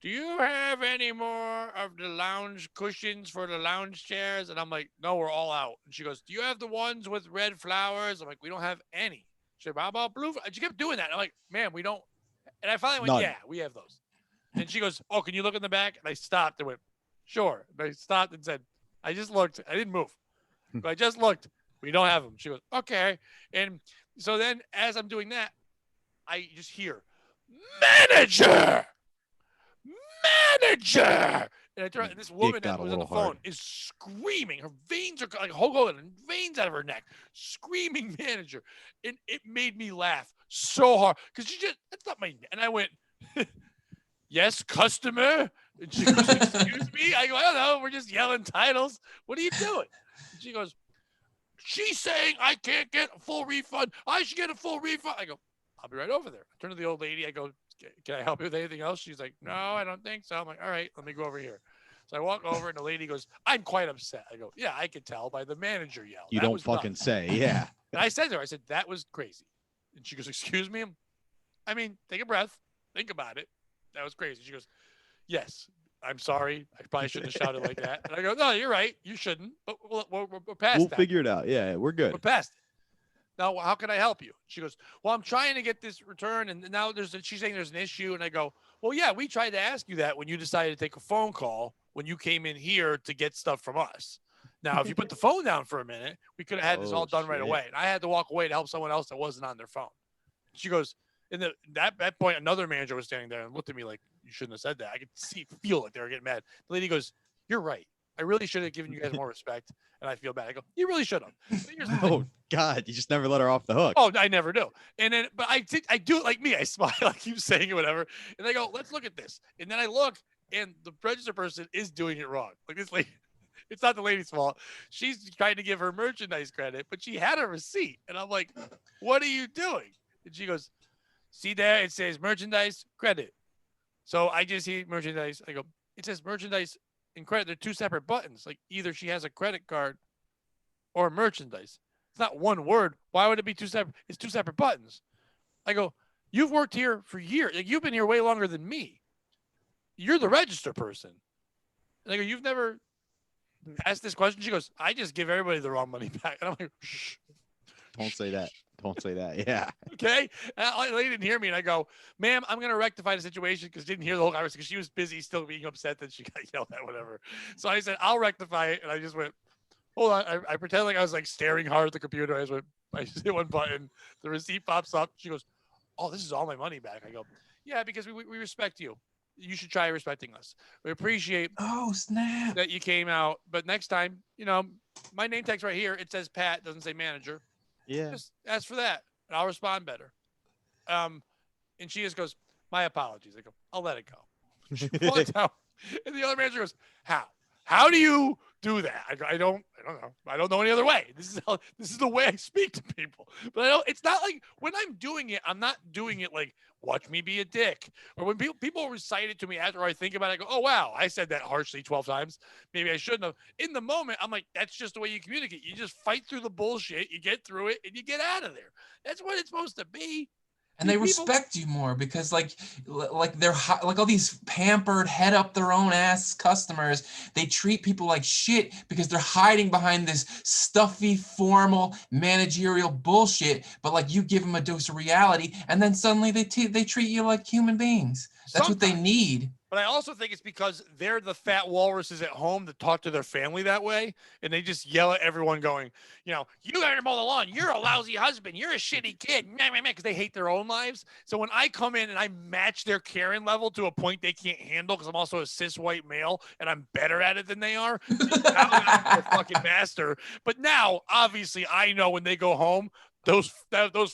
do you have any more of the lounge cushions for the lounge chairs? And I'm like, no, we're all out. And she goes, do you have the ones with red flowers? I'm like, we don't have any. She said, how about blue? And she kept doing that. I'm like, ma'am, we don't. And I finally went, None. yeah, we have those. And she goes, oh, can you look in the back? And I stopped and went, sure. And I stopped and said, I just looked. I didn't move. But I just looked. We don't have them. She goes, okay. And so then as I'm doing that, I just hear, manager, manager. And I turn, and this woman that got a was on the little phone hard. is screaming. Her veins are like Hulk Hogan, veins out of her neck, screaming manager. And it made me laugh so hard because she just, that's not my, and I went, yes, customer. And she goes, excuse me? I go, I don't know. We're just yelling titles. What are you doing? And she goes, she's saying I can't get a full refund. I should get a full refund. I go, I'll be right over there. I turn to the old lady. I go, can I help you with anything else? She's like, no, I don't think so. I'm like, all right, let me go over here. So I walk over and the lady goes, I'm quite upset. I go, yeah, I could tell by the manager yell. You That don't was fucking nuts. say. Yeah. And I said to her, I said, that was crazy. And she goes, excuse me? I mean, take a breath. Think about it. That was crazy. She goes, yes, I'm sorry. I probably shouldn't have shouted like that. And I go, no, you're right. You shouldn't. But we're past We'll that. figure it out. Yeah, we're good. We're past it. Now, how can I help you? She goes, well, I'm trying to get this return. And now she's saying there's an issue. And I go, well, yeah, we tried to ask you that when you decided to take a phone call when you came in here to get stuff from us. Now, if you put the phone down for a minute, we could have had this all done right shit. away. And I had to walk away to help someone else that wasn't on their phone. She goes, and that point, another manager was standing there and looked at me like, you shouldn't have said that. I could feel like they were getting mad. The lady goes, you're right. I really should have given you guys more respect. And I feel bad. I go, you really should have. Oh God, you just never let her off the hook. Oh, I never do. And then, but I do it like me. I smile. I keep saying it, whatever. And I go, let's look at this. And then I look, and the register person is doing it wrong. Like this lady, it's not the lady's fault. She's trying to give her merchandise credit, but she had a receipt. And I'm like, what are you doing? And she goes, see there, it says merchandise credit. So I just see merchandise. I go, it says merchandise and credit. They're two separate buttons. Like either she has a credit card or merchandise. It's not one word. Why would it be two separate? It's two separate buttons. I go, you've worked here for years. Like, you've been here way longer than me. You're the register person. And I go, you've never asked this question? She goes, I just give everybody the wrong money back. And I'm like, shh. Don't say that. Don't say that. Yeah. Okay. And the lady didn't hear me. And I go, ma'am, I'm going to rectify the situation because didn't hear the whole conversation because she was busy still being upset that she got yelled at, whatever. So I said, I'll rectify it. And I just went, hold on. I pretend like I was like staring hard at the computer. I just hit one button. The receipt pops up. She goes, oh, this is all my money back. I go, yeah, because we respect you. You should try respecting us. We appreciate snap that you came out. But next time, my name tag's right here. It says Pat, doesn't say manager. Yeah. Just ask for that, and I'll respond better. And she just goes, my apologies. I go, I'll let it go. She walks out, and the other manager goes, how do you do that? I go, I don't know. I don't know any other way. This is the way I speak to people. But it's not like when I'm doing it, I'm not doing it like, watch me be a dick. Or when people recite it to me after I think about it, I go, oh, wow, I said that harshly 12 times. Maybe I shouldn't have. In the moment, I'm like, that's just the way you communicate. You just fight through the bullshit, you get through it, and you get out of there. That's what it's supposed to be. And they respect you more because like they're like all these pampered head up their own ass customers. They treat people like shit because they're hiding behind this stuffy, formal, managerial bullshit. But like you give them a dose of reality, and then suddenly they treat you like human beings. That's what they need. But I also think it's because they're the fat walruses at home that talk to their family that way. And they just yell at everyone going, you got to mow the lawn. You're a lousy husband. You're a shitty kid. Because they hate their own lives. So when I come in and I match their Karen level to a point they can't handle because I'm also a cis white male and I'm better at it than they are, I'm a fucking master. But now, obviously, I know when they go home, those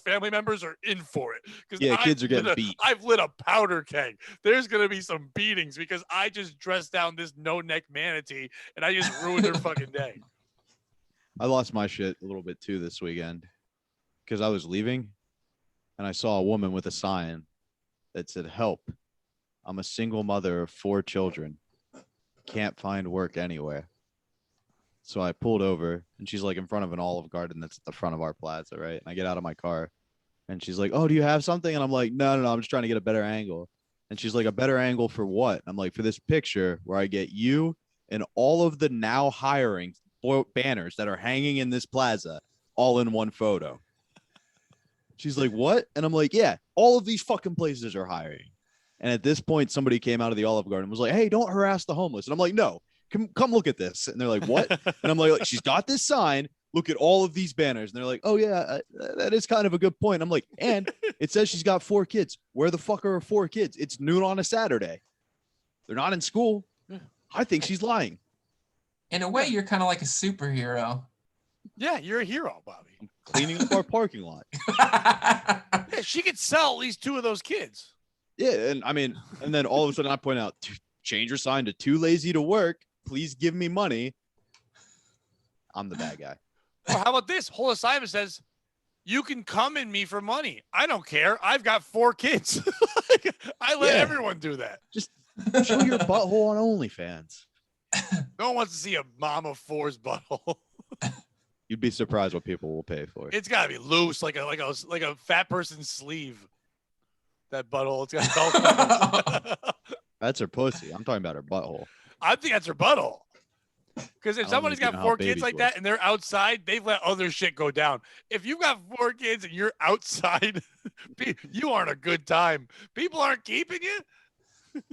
family members are in for it because kids are getting beat. I've lit a powder keg. There's gonna be some beatings because I just dressed down this no-neck manatee and I just ruined their fucking day. I lost my shit a little bit too this weekend because I was leaving and I saw a woman with a sign that said, "Help! I'm a single mother of 4 children. Can't find work anywhere." So I pulled over and she's like in front of an Olive Garden that's at the front of our plaza, right? And I get out of my car and she's like, "Oh, do you have something?" And I'm like, no, I'm just trying to get a better angle. And she's like, "A better angle for what?" I'm like, "For this picture where I get you and all of the now hiring banners that are hanging in this plaza all in one photo." She's like, "What?" And I'm like, "Yeah, all of these fucking places are hiring." And at this point, somebody came out of the Olive Garden and was like, "Hey, don't harass the homeless." And I'm like, "No. come look at this. And they're like, what? And I'm like, she's got this sign. Look at all of these banners. And they're like, oh yeah, that is kind of a good point. I'm like, and it says she's got 4 kids. Where the fuck are her 4 kids? It's noon on a Saturday. They're not in school. I think she's lying. In a way, you're kind of like a superhero. Yeah, you're a hero, Bobby. I'm cleaning up our parking lot. Yeah, she could sell at least 2 of those kids. Yeah, and I mean, and then all of a sudden I point out, change your sign to too lazy to work. Please give me money. I'm the bad guy. Or how about this? Whole assignment says, you can come in me for money. I don't care. I've got 4 kids. I let everyone do that. Just show your butthole on OnlyFans. No one wants to see a mom of 4's butthole. You'd be surprised what people will pay for it. It's got to be loose, like a fat person's sleeve. That butthole. It's got That's her pussy. I'm talking about her butthole. I think that's her butthole. Because if I don't somebody's think you got know 4 how kids babies like work. that and they're outside, they've let other shit go down. If you've got 4 kids and you're outside, you aren't a good time. People aren't keeping you.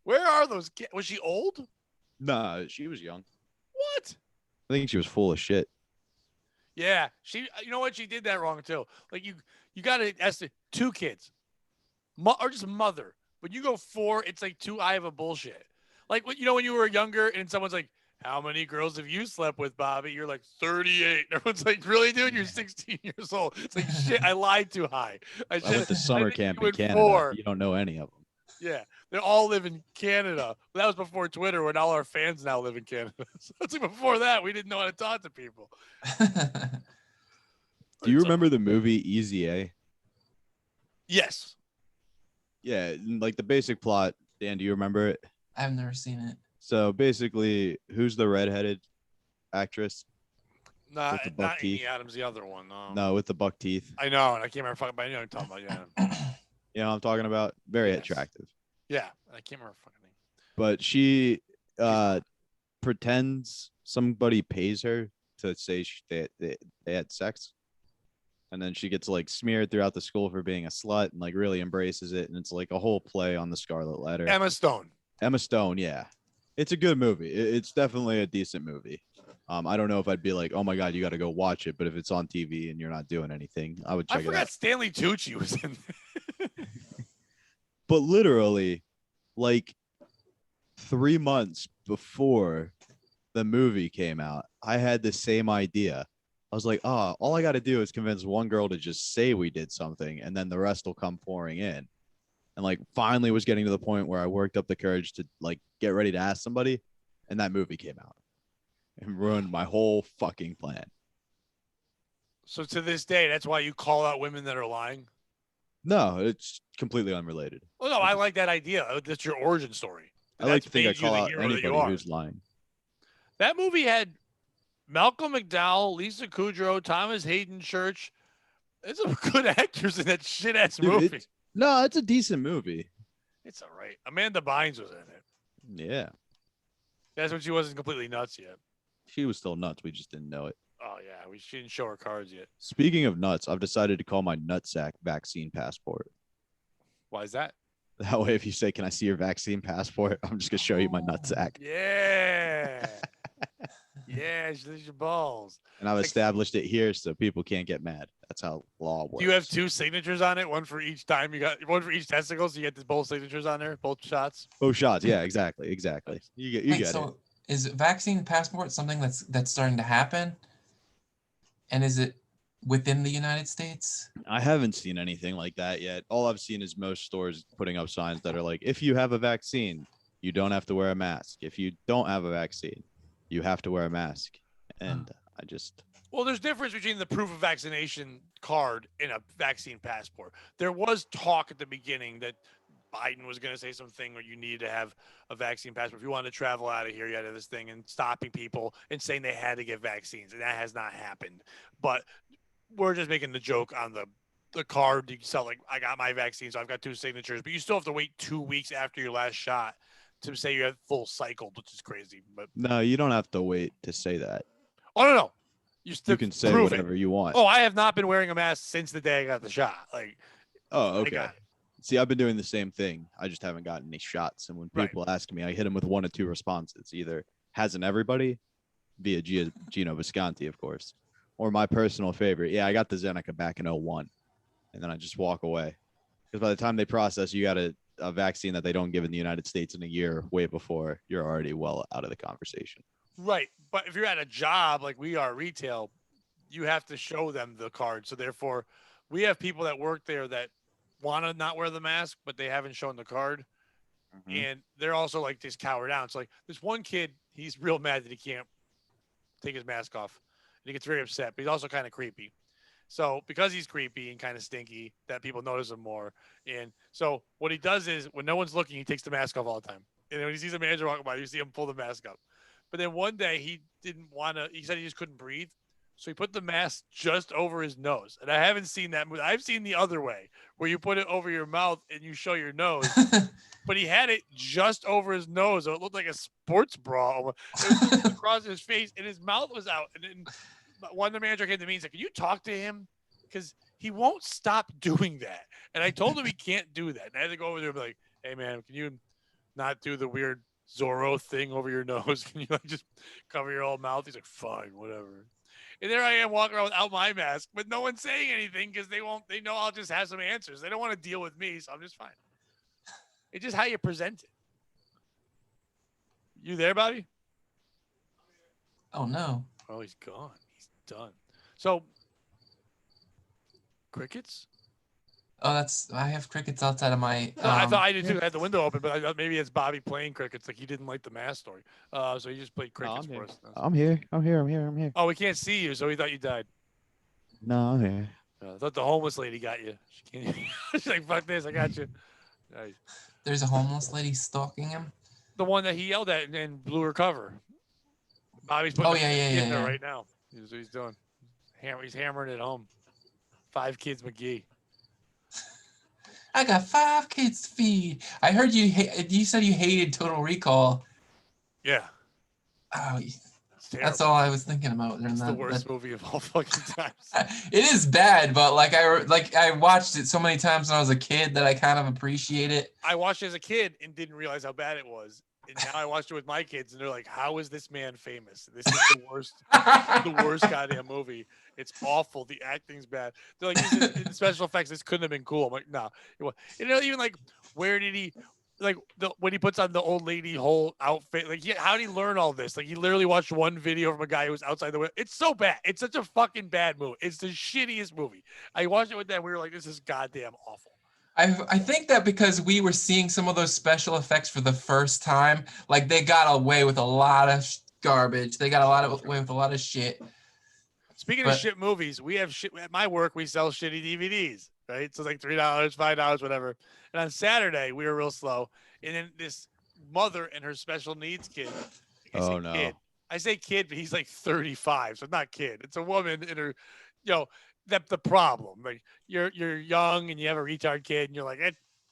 Where are those kids? Was she old? Nah, she was young. What? I think she was full of shit. Yeah, she. You know what? She did that wrong too. Like you got to estimate 2 kids, or just mother. When you go 4, it's like too high of a bullshit. Like when you were younger and someone's like, "How many girls have you slept with, Bobby?" You're like 38. And everyone's like, "Really, dude? You're 16 years old." It's like shit. I lied too high. I went to summer camp in Canada. 4. You don't know any of them. Yeah, they all live in Canada. That was before Twitter, when all our fans now live in Canada. So it's like before that, we didn't know how to talk to people. Do you remember the movie Easy A? Yes. Yeah, like the basic plot. Dan, do you remember it? I've never seen it. So basically, who's the redheaded actress? Not With the buck Amy teeth? Adams, the other one. No, with the buck teeth. I know, and I can't remember fucking, but I know what I'm talking about. Yeah. You know what I'm talking about? Very Yes. attractive. Yeah, I can't remember fucking name. But she pretends somebody pays her to say they had sex. And then she gets like smeared throughout the school for being a slut and like really embraces it. And it's like a whole play on the Scarlet Letter. Emma Stone. Emma Stone, yeah. It's a good movie. It's definitely a decent movie. I don't know if I'd be like, oh my God, you got to go watch it. But if it's on TV and you're not doing anything, I would check I it forgot out. Stanley Tucci was in there. But literally, like 3 months before the movie came out, I had the same idea. I was like, all I got to do is convince one girl to just say we did something, and then the rest will come pouring in. And like finally was getting to the point where I worked up the courage to like get ready to ask somebody, and that movie came out and ruined my whole fucking plan. So to this day, that's why you call out women that are lying? No, it's completely unrelated. Well, no, I like that idea. That's your origin story. I like to think I made you call the out hero that you anybody are. who's lying. That movie had Malcolm McDowell, Lisa Kudrow, Thomas Hayden Church. There's some good actors in that shit ass Dude, movie. No, it's a decent movie. It's all right. Amanda Bynes was in it. Yeah. That's when she wasn't completely nuts yet. She was still nuts. We just didn't know it. Oh yeah, she didn't show her cards yet. Speaking of nuts, I've decided to call my nutsack vaccine passport. Why is that? That way, if you say, "Can I see your vaccine passport?" I'm just gonna show you my nutsack. Yeah. Yeah, there's your balls. And I've established it here so people can't get mad. That's how law works. Do you have 2 signatures on it? One for each time you got one for each testicle, so you get both signatures on there, both shots. both shots? Yeah, exactly. You get Wait, it. so is vaccine passport something that's starting to happen? And is it within the United States? I haven't seen anything like that yet. All I've seen is most stores putting up signs that are like, if you have a vaccine, you don't have to wear a mask. If you don't have a vaccine, you have to wear a mask. And I just... Well, there's difference between the proof of vaccination card and a vaccine passport. There was talk at the beginning that Biden was going to say something where you needed to have a vaccine passport. If you wanted to travel out of here, you had to have this thing, and stopping people and saying they had to get vaccines. And that has not happened. But we're just making the joke on the card. You sell like, I got my vaccine, so I've got 2 signatures. But you still have to wait 2 weeks after your last shot to say you have full cycle, which is crazy. But No, you don't have to wait to say that. oh, no. You can say prove whatever you want. Oh, I have not been wearing a mask since the day I got the shot. Like, Oh, I okay. got it. See, I've been doing the same thing. I just haven't gotten any shots. And when Right. people ask me, I hit them with 1 or 2 responses. Either hasn't everybody via Gino Visconti, of course, or my personal favorite. Yeah, I got the Zeneca back in 01. And then I just walk away. Because by the time they process, you got a vaccine that they don't give in the United States in a year way before you're already well out of the conversation. Right. But if you're at a job like we are retail, you have to show them the card. So therefore, we have people that work there that want to not wear the mask, but they haven't shown the card. Mhm. And they're also like just cower down. So like this one kid, he's real mad that he can't take his mask off. And he gets very upset, but he's also kind of creepy. So because he's creepy and kind of stinky, that people notice him more. And so what he does is when no one's looking, he takes the mask off all the time. And when he sees a manager walking by, you see him pull the mask up. But then one day he didn't want to. He said he just couldn't breathe, so he put the mask just over his nose. And I haven't seen that movie. I've seen the other way, where you put it over your mouth and you show your nose. But he had it just over his nose, so it looked like a sports bra. It was just across his face, and his mouth was out. And then one of the manager came to me and said, "Can you talk to him? Because he won't stop doing that." And I told him he can't do that. And I had to go over there and be like, "Hey, man, can you not do the weird Zorro thing over your nose? Can you like just cover your whole mouth?" He's like, "Fine, whatever." And there I am walking around without my mask, but no one's saying anything because they know I'll just have some answers. They don't want to deal with me, so I'm just fine. It's just how you present it. You there, Bobby? Oh no. Oh, he's gone. He's done. So, crickets? Oh, I have crickets outside of my. No, I thought I did too. I had the window open, but I thought maybe it's Bobby playing crickets. Like he didn't like the mask story. So he just played crickets for us. I'm here. I'm here. Oh, we can't see you, so he thought you died. No, I'm here. I thought the homeless lady got you. She can't. She's like, "Fuck this, I got you." Nice. There's a homeless lady stalking him. The one that he yelled at and blew her cover. Bobby's putting in there right now. That's what he's doing. He's hammering it home. 5 kids McGee. I got 5 kids to feed. I heard you said you hated Total Recall. Yeah. Oh, that's all I was thinking about. It's the worst movie of all fucking times. It is bad, but I watched it so many times when I was a kid that I kind of appreciate it. I watched it as a kid and didn't realize how bad it was. And now I watched it with my kids, and they're like, "How is this man famous? This is the worst goddamn movie. It's awful. The acting's bad." They're like, "In special effects, this couldn't have been cool." I'm like, "No." You know, even like, where did he, like, when he puts on the old lady whole outfit, like, how did he learn all this? Like, he literally watched one video from a guy who was outside the window. It's so bad. It's such a fucking bad movie. It's the shittiest movie. I watched it with them. We were like, "This is goddamn awful." I think that because we were seeing some of those special effects for the first time, like they got away with a lot of garbage. They got away with a lot of shit. Speaking of shit movies, we have shit at my work. We sell shitty DVDs, right? So it's like $3, $5, whatever. And on Saturday, we were real slow. And then this mother and her special needs kid. Oh no! Kid. I say kid, but he's like 35, so not kid. It's a woman in her, that's the problem. Like you're young and you have a retard kid and you're like,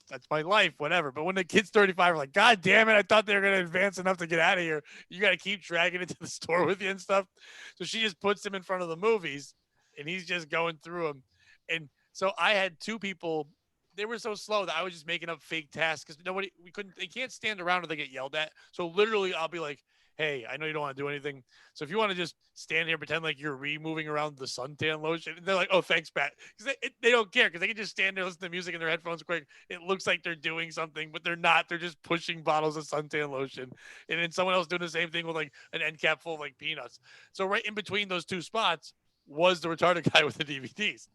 that's my life, whatever. But when the kid's 35, we're like, God damn it, I thought they were gonna advance enough to get out of here. You gotta keep dragging it to the store with you and stuff. So she just puts him in front of the movies and he's just going through them. And so I had 2 people. They were so slow that I was just making up fake tasks because they can't stand around or they get yelled at. So literally I'll be like, "Hey, I know you don't want to do anything. So if you want to just stand here, pretend like you're moving around the suntan lotion." And they're like, "Oh, thanks, Pat." Because they don't care because they can just stand there, listen to music in their headphones quick. It looks like they're doing something, but they're not. They're just pushing bottles of suntan lotion. And then someone else doing the same thing with like an end cap full of like peanuts. So right in between those 2 spots was the retarded guy with the DVDs.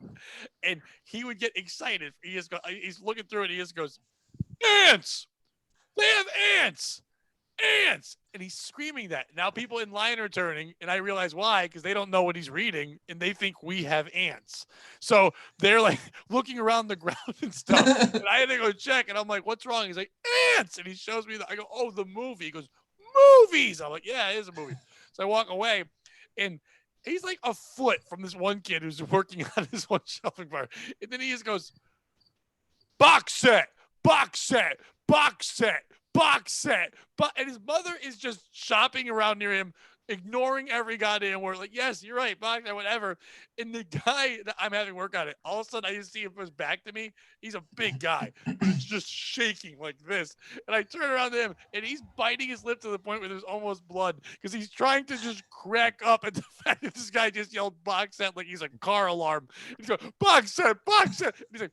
And he would get excited. He's looking through it. He just goes, "Ants! They have ants! Ants!" And he's screaming that. Now people in line are turning, and I realize why, because they don't know what he's reading, and they think we have ants. So they're like looking around the ground and stuff. And I had to go check, and I'm like, "What's wrong?" He's like, "Ants!" And he shows me I go, "Oh, the movie." He goes, "Movies!" I'm like, "Yeah, it is a movie." So I walk away, and he's like a foot from this one kid who's working on this one shelving bar. And then he just goes, "Box set, box set, box set, box set." And his mother is just shopping around near him, ignoring every goddamn word. Like, yes, you're right, box, whatever. And the guy that I'm having work on it, all of a sudden I just see him his back to me. He's a big guy, but it's just shaking like this. And I turn around to him, and he's biting his lip to the point where there's almost blood because he's trying to just crack up at the fact that this guy just yelled box set like he's a car alarm. He's going, box set, box set. And he's like,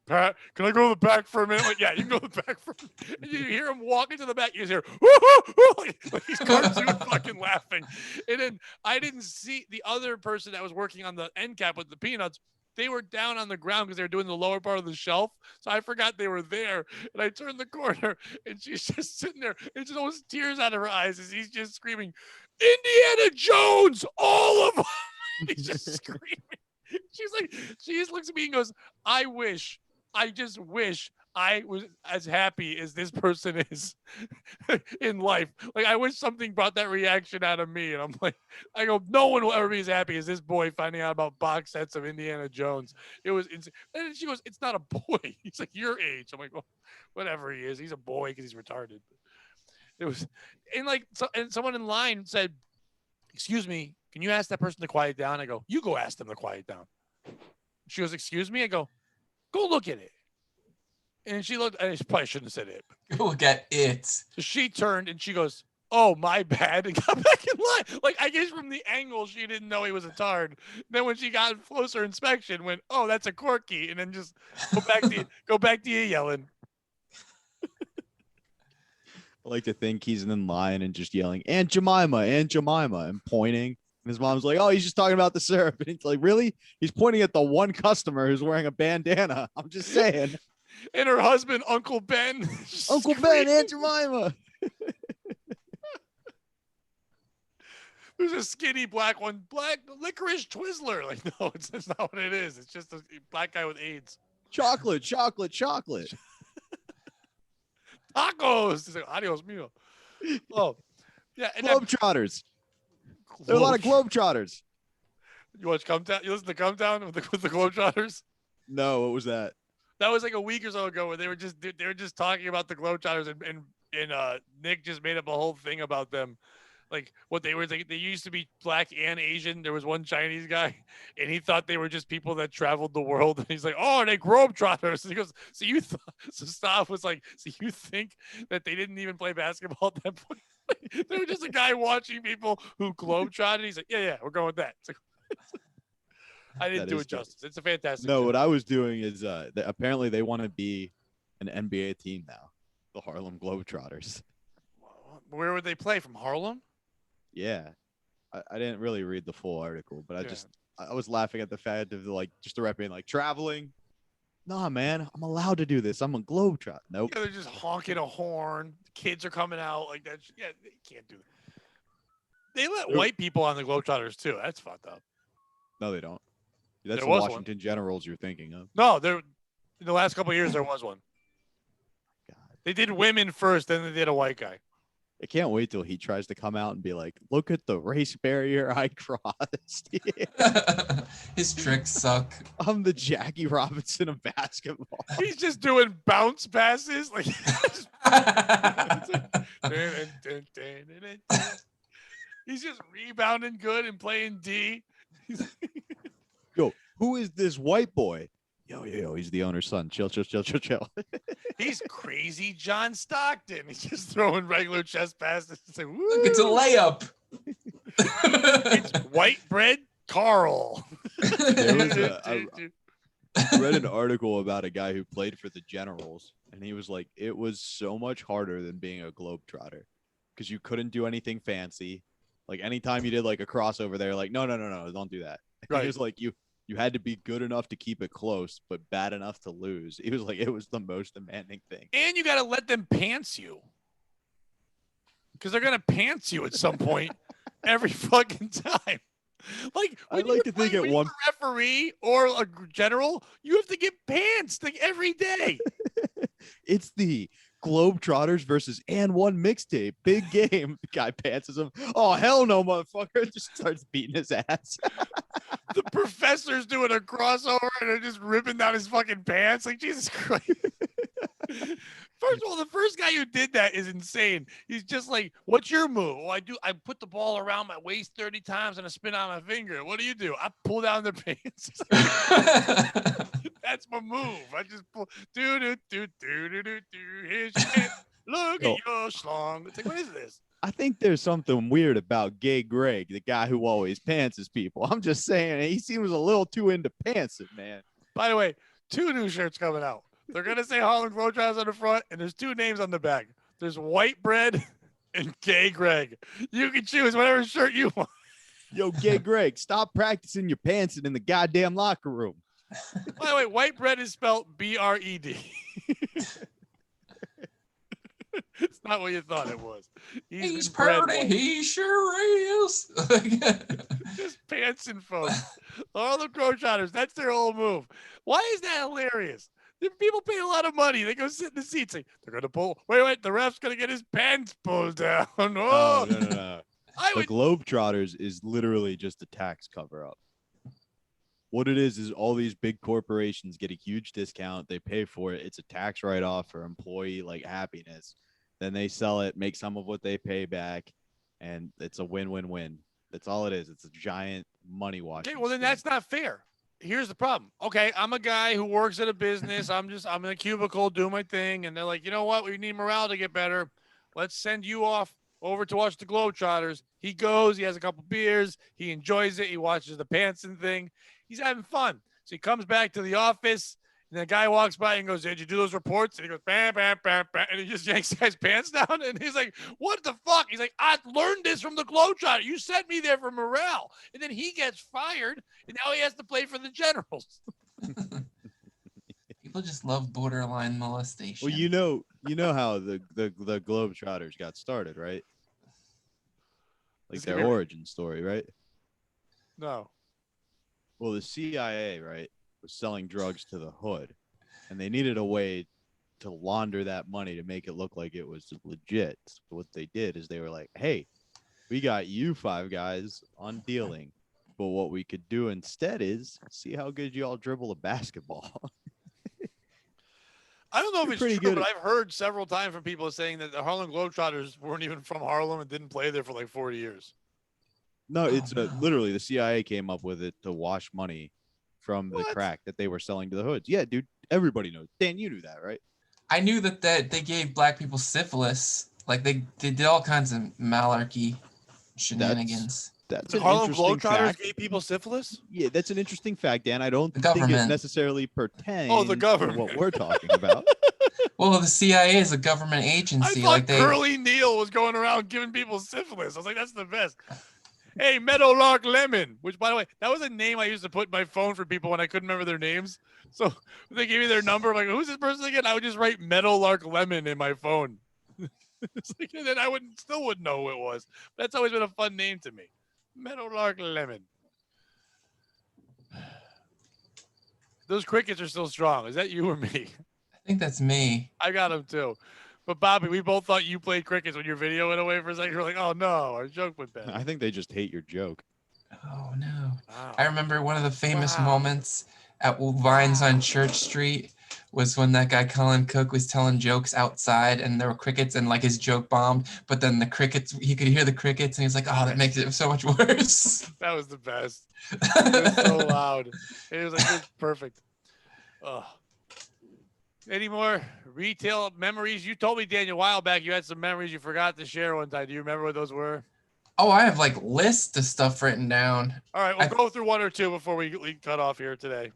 Pat, can I go to the back for a minute? Like, yeah, you can go to the back for a minute. And you hear him walking to the back. You just hear, woo, woo, woo, like he's cartoon fucking laughing. And then I didn't see the other person that was working on the end cap with the peanuts. They were down on the ground because they were doing the lower part of the shelf. So I forgot they were there. And I turned the corner, and she's just sitting there. And just almost tears out of her eyes as he's just screaming, Indiana Jones, all of them. He's just screaming. She's like, she just looks at me and goes, I just wish I was as happy as this person is in life. Like, I wish something brought that reaction out of me. And I'm like, I go, no one will ever be as happy as this boy finding out about box sets of Indiana Jones. It was insane. And she goes, it's not a boy. He's like, your age. I'm like, well, whatever he is. He's a boy because he's retarded. It was, and like, and someone in line said, excuse me, can you ask that person to quiet down? I go, you go ask them to quiet down. She goes, excuse me? I go look at it. And she looked, and she probably shouldn't have said it. Go look at it. So she turned and she goes, oh, my bad, and got back in line. Like, I guess from the angle, she didn't know he was a tard. Then when she got closer inspection, went, oh, that's a Corky. And then just go back to you yelling. I like to think he's in line and just yelling, Aunt Jemima, and pointing. And his mom's like, oh, he's just talking about the syrup. And he's like, really? He's pointing at the one customer who's wearing a bandana. I'm just saying. And her husband, Uncle Ben. Uncle Ben, Aunt Jemima. There's a skinny black one, black licorice Twizzler. Like, no, it's not what it is. It's just a black guy with AIDS. Chocolate. Tacos. He's like, adios mio. Oh, yeah. And Globetrotters. There are a lot of Globetrotters. You watch Come Town? You listen to Come Town with the Globetrotters? No, what was that? That was like a week or so ago where they were just talking about the Globetrotters and Nick just made up a whole thing about them. Like what they were, like, they used to be black and Asian. There was one Chinese guy, and he thought they were just people that traveled the world. And he's like, "Oh, are they Globetrotters?" And he goes, "So you?" So Stav was like, "So you think that they didn't even play basketball at that point? They were just a guy watching people who globetrotted." He's like, "Yeah, we're going with that." It's like, I didn't do it justice. It's a fantastic. No, show. what I was doing is apparently they want to be an NBA team now, the Harlem Globetrotters. Where would they play? From Harlem? Yeah, I didn't really read the full article, but I was laughing at the fact of like just the rep being like traveling. Nah, man, I'm allowed to do this. I'm a globetrot. Nope. Yeah, they're just honking a horn. Kids are coming out like that. Yeah, they can't do that. They let white people on the Globetrotters too. That's fucked up. No, they don't. That's There the was Washington Generals you're thinking of. No, there. In the last couple of years, there was one. God. They did women first, then they did a white guy. I can't wait till he tries to come out and be like, look at the race barrier I crossed. His tricks suck. I'm the Jackie Robinson of basketball. He's just doing bounce passes. Like, he's just rebounding good and playing D. Yo, who is this white boy? Yo, he's the owner's son. Chill. He's crazy John Stockton. He's just throwing regular chest passes. It's like, woo. Look, it's a layup. It's white bread Carl. I read an article about a guy who played for the Generals, and he was like, it was so much harder than being a globetrotter because you couldn't do anything fancy. Like anytime you did like a crossover, they're like, no, don't do that. Right. He was like, you had to be good enough to keep it close, but bad enough to lose. He was like, it was the most demanding thing. And you got to let them pants you. Because they're going to pants you at some point every fucking time. Like, I'd like to think at one referee or a general, you have to get pants like every day. It's the Globetrotters versus and one mixtape. Big game. The guy pantses him. Oh, hell no, motherfucker. Just starts beating his ass. The professor's doing a crossover and they're just ripping down his fucking pants. Like, Jesus Christ. First of all, the first guy who did that is insane. He's just like, "What's your move?" "Oh, I put the ball around my waist 30 times and I spin on my finger." "What do you do?" "I pull down their pants." That's my move. I just pull. Do do do do do do do. Here's your pants. Look Yo. at your schlong. It's like, what is this? I think there's something weird about Gay Greg, the guy who always pantses people. I'm just saying, he seems a little too into pantsing, man. By the way, 2 new shirts coming out. They're gonna say Harlem Globetrotters on the front, and there's 2 names on the back. There's White Bread and Gay Greg. You can choose whatever shirt you want. Yo, Gay Greg, stop practicing your pantsing in the goddamn locker room. By the way, White Bread is spelled B-R-E-D. It's not what you thought it was. He's been bred pretty. white. He sure is. Just pantsing folks. All the Globetrotters, that's their whole move. Why is that hilarious? The people pay a lot of money. They go sit in the seats. Like, they're going to pull. Wait, the ref's going to get his pants pulled down. Oh, No. I The would. Globetrotters is literally just a tax cover up. What it is all these big corporations get a huge discount. They pay for it. It's a tax write-off for employee like happiness. Then they sell it, make some of what they pay back, and it's a win-win-win. That's all it is. It's a giant money wash. Okay, well, then that's not fair. Here's the problem. Okay, I'm a guy who works at a business. I'm in a cubicle doing my thing. And they're like, you know what? We need morale to get better. Let's send you off over to watch the Globetrotters. He goes, he has a couple beers, he enjoys it, he watches the pantsing thing. He's having fun. So he comes back to the office, and the guy walks by and goes, "Did you do those reports?" And he goes, "Bam, bam, bam, bam," and he just yanks the guy's pants down. And he's like, "What the fuck?" He's like, "I learned this from the Globetrotter. You sent me there for morale." And then he gets fired, and now he has to play for the Generals. People just love borderline molestation. Well, you know how the Globetrotters got started, right? Like Just their give me- origin story, right? No. Well, the CIA, right, was selling drugs to the hood, and they needed a way to launder that money to make it look like it was legit. So what they did is they were like, "Hey, we got you 5 guys on dealing, but what we could do instead is see how good you all dribble a basketball." I don't know if You're it's pretty true, good but at- I've heard several times from people saying that the Harlem Globetrotters weren't even from Harlem and didn't play there for like 40 years. No, it's no. literally the CIA came up with it to wash money from the What? crack that they were selling to the hoods. Yeah, dude, everybody knows. Dan, you knew that, right? I knew that they gave black people syphilis. Like they did all kinds of malarkey shenanigans. That's The an Harlem interesting Globetrotters fact. gave people syphilis? Yeah, that's an interesting fact, Dan. I don't The think it government. necessarily pertains Oh, the to government. what we're talking about. Well, the CIA is a government I agency. thought Like they. Curly Neal was going around giving people syphilis. I was like, that's the best. Hey, Meadowlark Lemon, which, by the way, that was a name I used to put in my phone for people when I couldn't remember their names. So when they gave me their number, I'm like, who's this person again? I would just write Meadowlark Lemon in my phone. It's like, and then I still wouldn't know who it was. That's always been a fun name to me. Meadowlark Lemon. Those crickets are still strong. Is that you or me? I think that's me. I got them too. But Bobby, we both thought you played crickets when your video went away for a second. You're like, oh no, our joke went bad. I think they just hate your joke. Oh no. Wow. I remember one of the famous Wow. moments at Vines on Church Street was when that guy Colin Cook was telling jokes outside and there were crickets and like his joke bombed, but then the crickets, he could hear the crickets and he's like, oh, that makes it so much worse. That was the best. It was so loud. It was like it was perfect. Oh. Any more retail memories? You told me, Daniel, a while back you had some memories you forgot to share one time. Do you remember what those were? Oh, I have like lists of stuff written down. All right, we'll go through one or two before we cut off here today.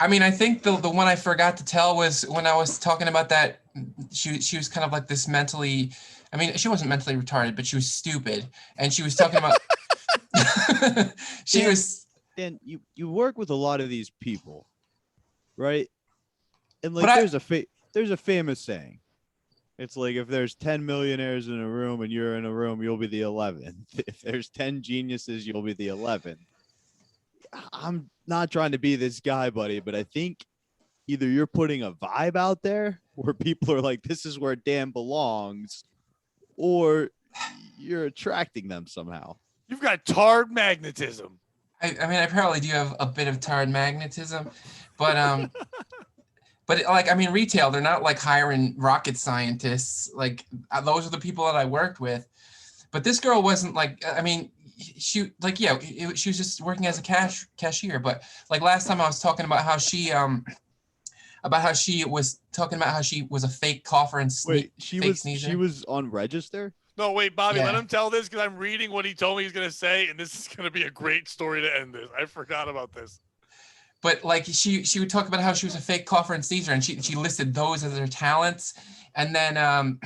I mean, I think the one I forgot to tell was when I was talking about that she was kind of like this mentally, I mean, she wasn't mentally retarded, but she was stupid. And she was talking about Dan, you work with a lot of these people, right? And like But there's a famous saying. It's like if there's 10 millionaires in a room and you're in a room, you'll be the 11th. If there's 10 geniuses, you'll be the 11th. I'm not trying to be this guy, buddy, but I think either you're putting a vibe out there where people are like, this is where Dan belongs, or you're attracting them somehow. You've got tard magnetism. I mean, I probably do have a bit of tard magnetism, but But like, I mean, retail, they're not like hiring rocket scientists. Like those are the people that I worked with. But this girl wasn't like, I mean, she like, yeah, she was just working as a cashier. But like last time I was talking about how she was talking about how she was a fake cougher and Wait, fake sneezer. she was on register? No, wait, Bobby, let Yeah. him tell this because I'm reading what he told me he's going to say, and this is going to be a great story to end this. I forgot about this. But like she would talk about how she was a fake cougher and sneezer, and she listed those as her talents. And then and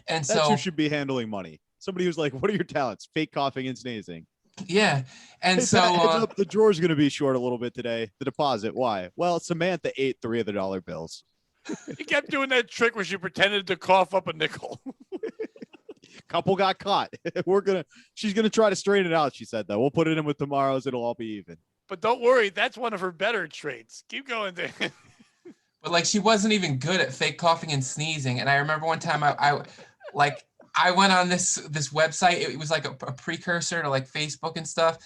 That's so who should be handling money. Somebody who's like, what are your talents? Fake coughing and sneezing. yeah. And Hey, so Pat, heads up, the drawer's going to be short a little bit today. The deposit. Why? Well, Samantha ate 3 of the dollar bills. He kept doing that trick where she pretended to cough up a nickel. Couple got caught. She's gonna try to straighten it out. She said that we'll put it in with tomorrow's. It'll all be even. But don't worry, that's one of her better traits. Keep going, Dan. but like she wasn't even good at fake coughing and sneezing. And I remember one time I went on this website. It was like a precursor to like Facebook and stuff.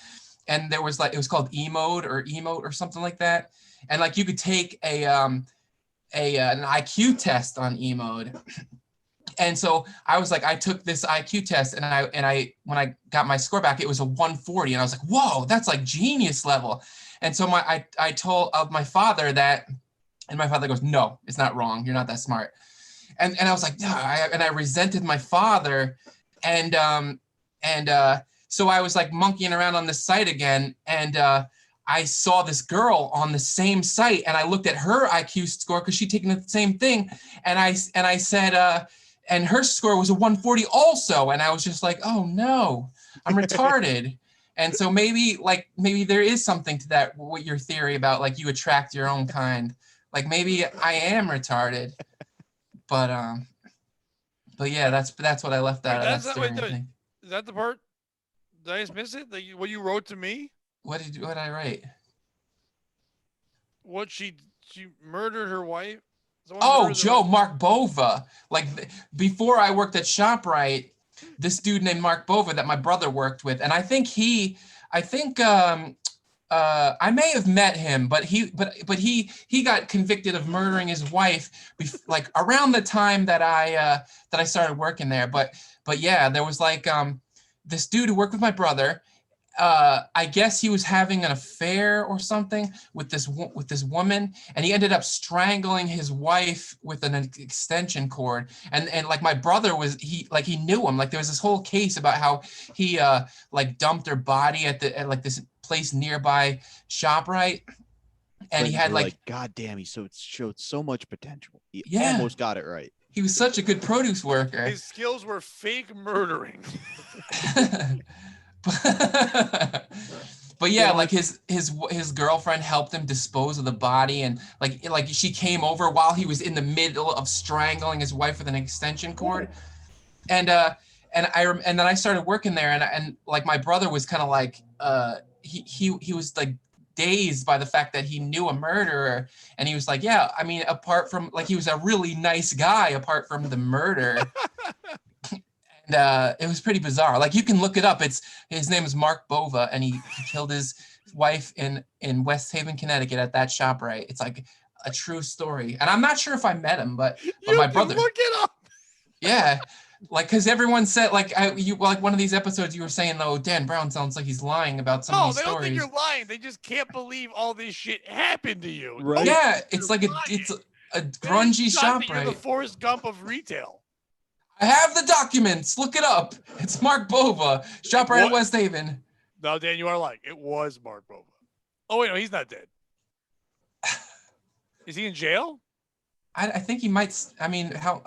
And there was like, it was called Emote or something like that. And like you could take an IQ test on Emote. And so I was like, I took this IQ test and I when I got my score back, it was a 140. And I was like, whoa, that's like genius level. And so I told my father that, and my father goes, no, it's not wrong. You're not that smart. And I was like, no, I resented my father. And so I was like monkeying around on this site again. And I saw this girl on the same site and I looked at her IQ score because she'd taken the same thing. And I said, and her score was a 140 also. And I was just like, oh no, I'm retarded. And so maybe there is something to that, what your theory about like you attract your own kind. Like maybe I am retarded. But yeah, that's what I left out of that story. Is that the part? Did I just miss it? What you wrote to me? What did I write? What she murdered her wife? Oh, Joe, Mark Bova. Like before I worked at ShopRite, this dude named Mark Bova that my brother worked with, and I think I may have met him, but he got convicted of murdering his wife, like around the time that I started working there. But yeah, there was like this dude who worked with my brother. I guess he was having an affair or something with this woman, and he ended up strangling his wife with an extension cord. And like my brother he knew him. Like there was this whole case about how he like dumped her body at like this place nearby ShopRite, and he had like God damn, he showed so much potential. He Yeah. almost got it right. He was such a good produce worker. His skills were fake murdering. But yeah, like his girlfriend helped him dispose of the body, and like she came over while he was in the middle of strangling his wife with an extension cord. And then I started working there, and like my brother was kind of like he was like dazed by the fact that he knew a murderer, and he was like, yeah, I mean, apart from like he was a really nice guy apart from the murder. And it was pretty bizarre. Like you can look it up. His name is Mark Bova, and he killed his wife in West Haven, Connecticut at that ShopRite. It's like a true story. And I'm not sure if I met him, but my brother. Look it up. Yeah. Like, because everyone said, like, like one of these episodes you were saying, oh, Dan Brown sounds like he's lying about some of these stories. No, they don't think you're lying. They just can't believe all this shit happened to you. Right? Yeah, it's like it's a grungy ShopRite. You're the Forrest Gump of retail. I have the documents. Look it up. It's Mark Bova, ShopRite in West Haven. No, Dan, you are lying. It was Mark Bova. Oh, wait, no, he's not dead. Is he in jail? I think he might. I mean, how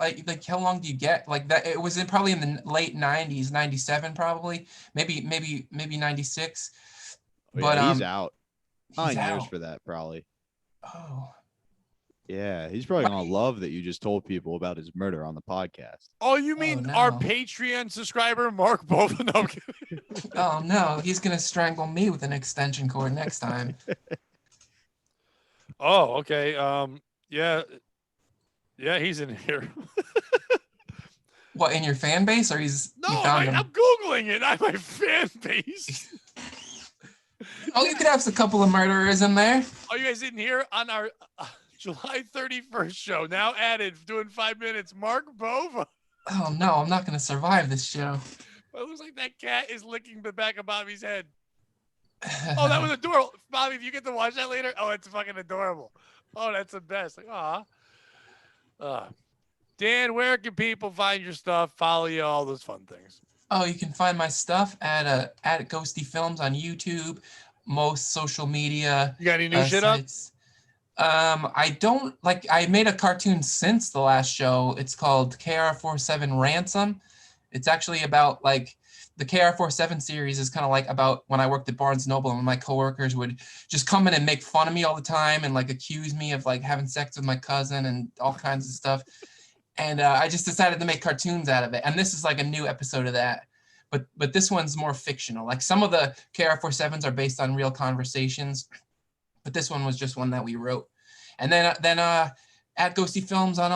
long do you get like that? It was probably in the late 90s, 97 probably, maybe 96. But he's out. He's 9 years out for that probably. Oh. Yeah, he's probably gonna love that you just told people about his murder on the podcast. Oh, you mean our Patreon subscriber, Mark Bova? No, I'm kidding. Oh no, he's gonna strangle me with an extension cord next time. Oh, okay. Yeah, he's in here. What, in your fan base, or he's? No, I'm Googling it. I'm my fan base. Oh, you could have a couple of murderers in there. Oh, you guys didn't hear on our July 31st show. Now added, doing 5 minutes. Mark Bova. Oh no, I'm not gonna survive this show. It looks like that cat is licking the back of Bobby's head. Oh, that was adorable. Bobby, if you get to watch that later, oh, it's fucking adorable. Oh, that's the best. Like, aw. Dan, where can people find your stuff, follow you, all those fun things? Oh, you can find my stuff at Ghosty Films on YouTube, most social media You got any new shit up? sites. I don't like. I made a cartoon since the last show. It's called KR47 Ransom. It's actually about like the KR47 series is kind of like about when I worked at Barnes Noble and my coworkers would just come in and make fun of me all the time and like accuse me of like having sex with my cousin and all kinds of stuff. And I just decided to make cartoons out of it. And this is like a new episode of that. But this one's more fictional. Like some of the KR47s are based on real conversations, but this one was just one that we wrote. And then at Ghosty Films on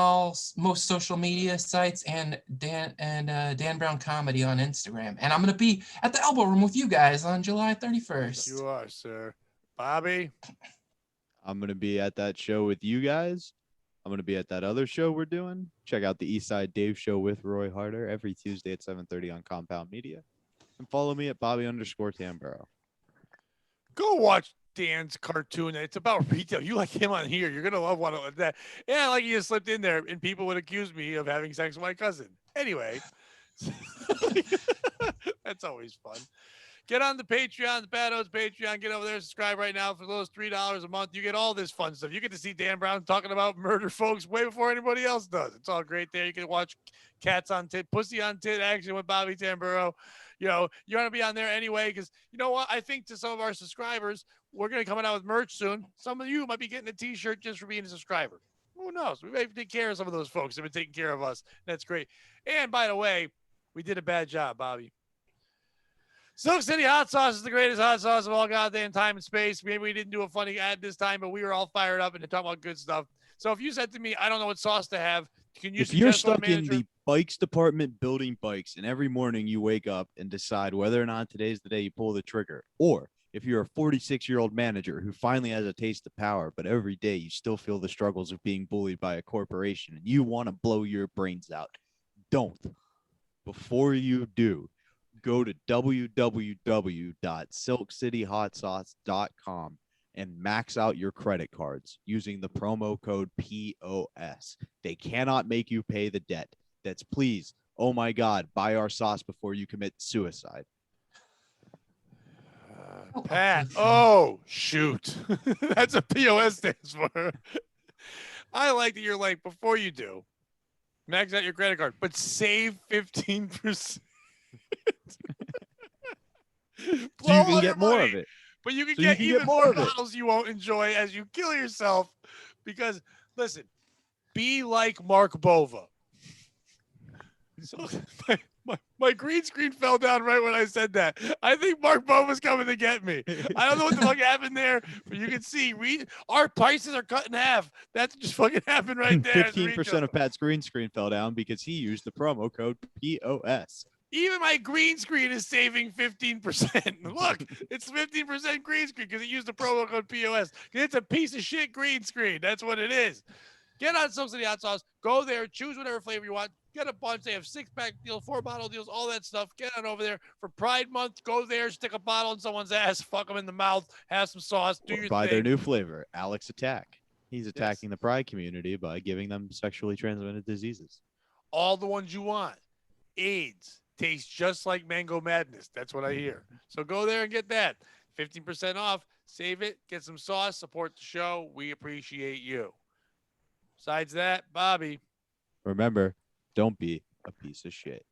most social media sites, and Dan Brown Comedy on Instagram. And I'm gonna be at the Elbow Room with you guys on July 31st. You are, sir. Bobby. I'm gonna be at that show with you guys. I'm gonna be at that other show we're doing. Check out the Eastside Dave Show with Roy Harder every Tuesday at 7:30 on Compound Media. And follow me at Bobby_Tamburo. Go watch Dan's cartoon. It's about retail. You like him on here. You're gonna love one of that. Yeah, like he just slipped in there, and people would accuse me of having sex with my cousin. Anyway, that's always fun. Get on the Patreon, the Bad O's Patreon. Get over there, subscribe right now for those $3 a month. You get all this fun stuff. You get to see Dan Brown talking about murder folks way before anybody else does. It's all great there. You can watch Cats on Tit, Pussy on Tit action with Bobby Tamburo. You know, you want to be on there anyway because you know what? I think to some of our subscribers, we're going to be coming out with merch soon. Some of you might be getting a T-shirt just for being a subscriber. Who knows? We may take care of some of those folks that have been taking care of us. That's great. And by the way, we did a bad job, Bobby. Silk City Hot Sauce is the greatest hot sauce of all goddamn time and space. Maybe we didn't do a funny ad this time, but we were all fired up and talking about good stuff. So if you said to me, I don't know what sauce to have, can you If you're suggest one, stuck in manager? the bikes department building bikes and every morning you wake up and decide whether or not today's the day you pull the trigger, or if you're a 46-year-old manager who finally has a taste of power, but every day you still feel the struggles of being bullied by a corporation and you want to blow your brains out, don't. Before you do, go to www.silkcityhotsauce.com and max out your credit cards using the promo code POS. They cannot make you pay the debt. That's please, oh my God, buy our sauce before you commit suicide. Pat. Oh, shoot. That's what POS stands for. I like that you're like, before you do, max out your credit card, but save 15%. So you can get more of it. But you can So you get can even get more more of it. bottles you won't enjoy as you kill yourself. Because, listen, be like Mark Bova. So my green screen fell down right when I said that. I think Mark Bova's coming to get me. I don't know what the fuck happened there, but you can see our prices are cut in half. That's just fucking happened right there. 15% of Pat's green screen fell down because he used the promo code POS. Even my green screen is saving 15%. Look, it's 15% green screen because it used the promo code POS. It's a piece of shit green screen. That's what it is. Get on Silk City Hot Sauce. Go there. Choose whatever flavor you want. Get a bunch. They have 6-pack deals, 4-bottle deals, all that stuff. Get on over there. For Pride Month, go there, stick a bottle in someone's ass, fuck them in the mouth, have some sauce, do Or your buy thing. their new flavor, Alex Attack. He's attacking the Pride community by giving them sexually transmitted diseases. All the ones you want. AIDS. Tastes just like Mango Madness. That's what I hear. So go there and get that. 15% off. Save it. Get some sauce. Support the show. We appreciate you. Besides that, Bobby. Remember, don't be a piece of shit.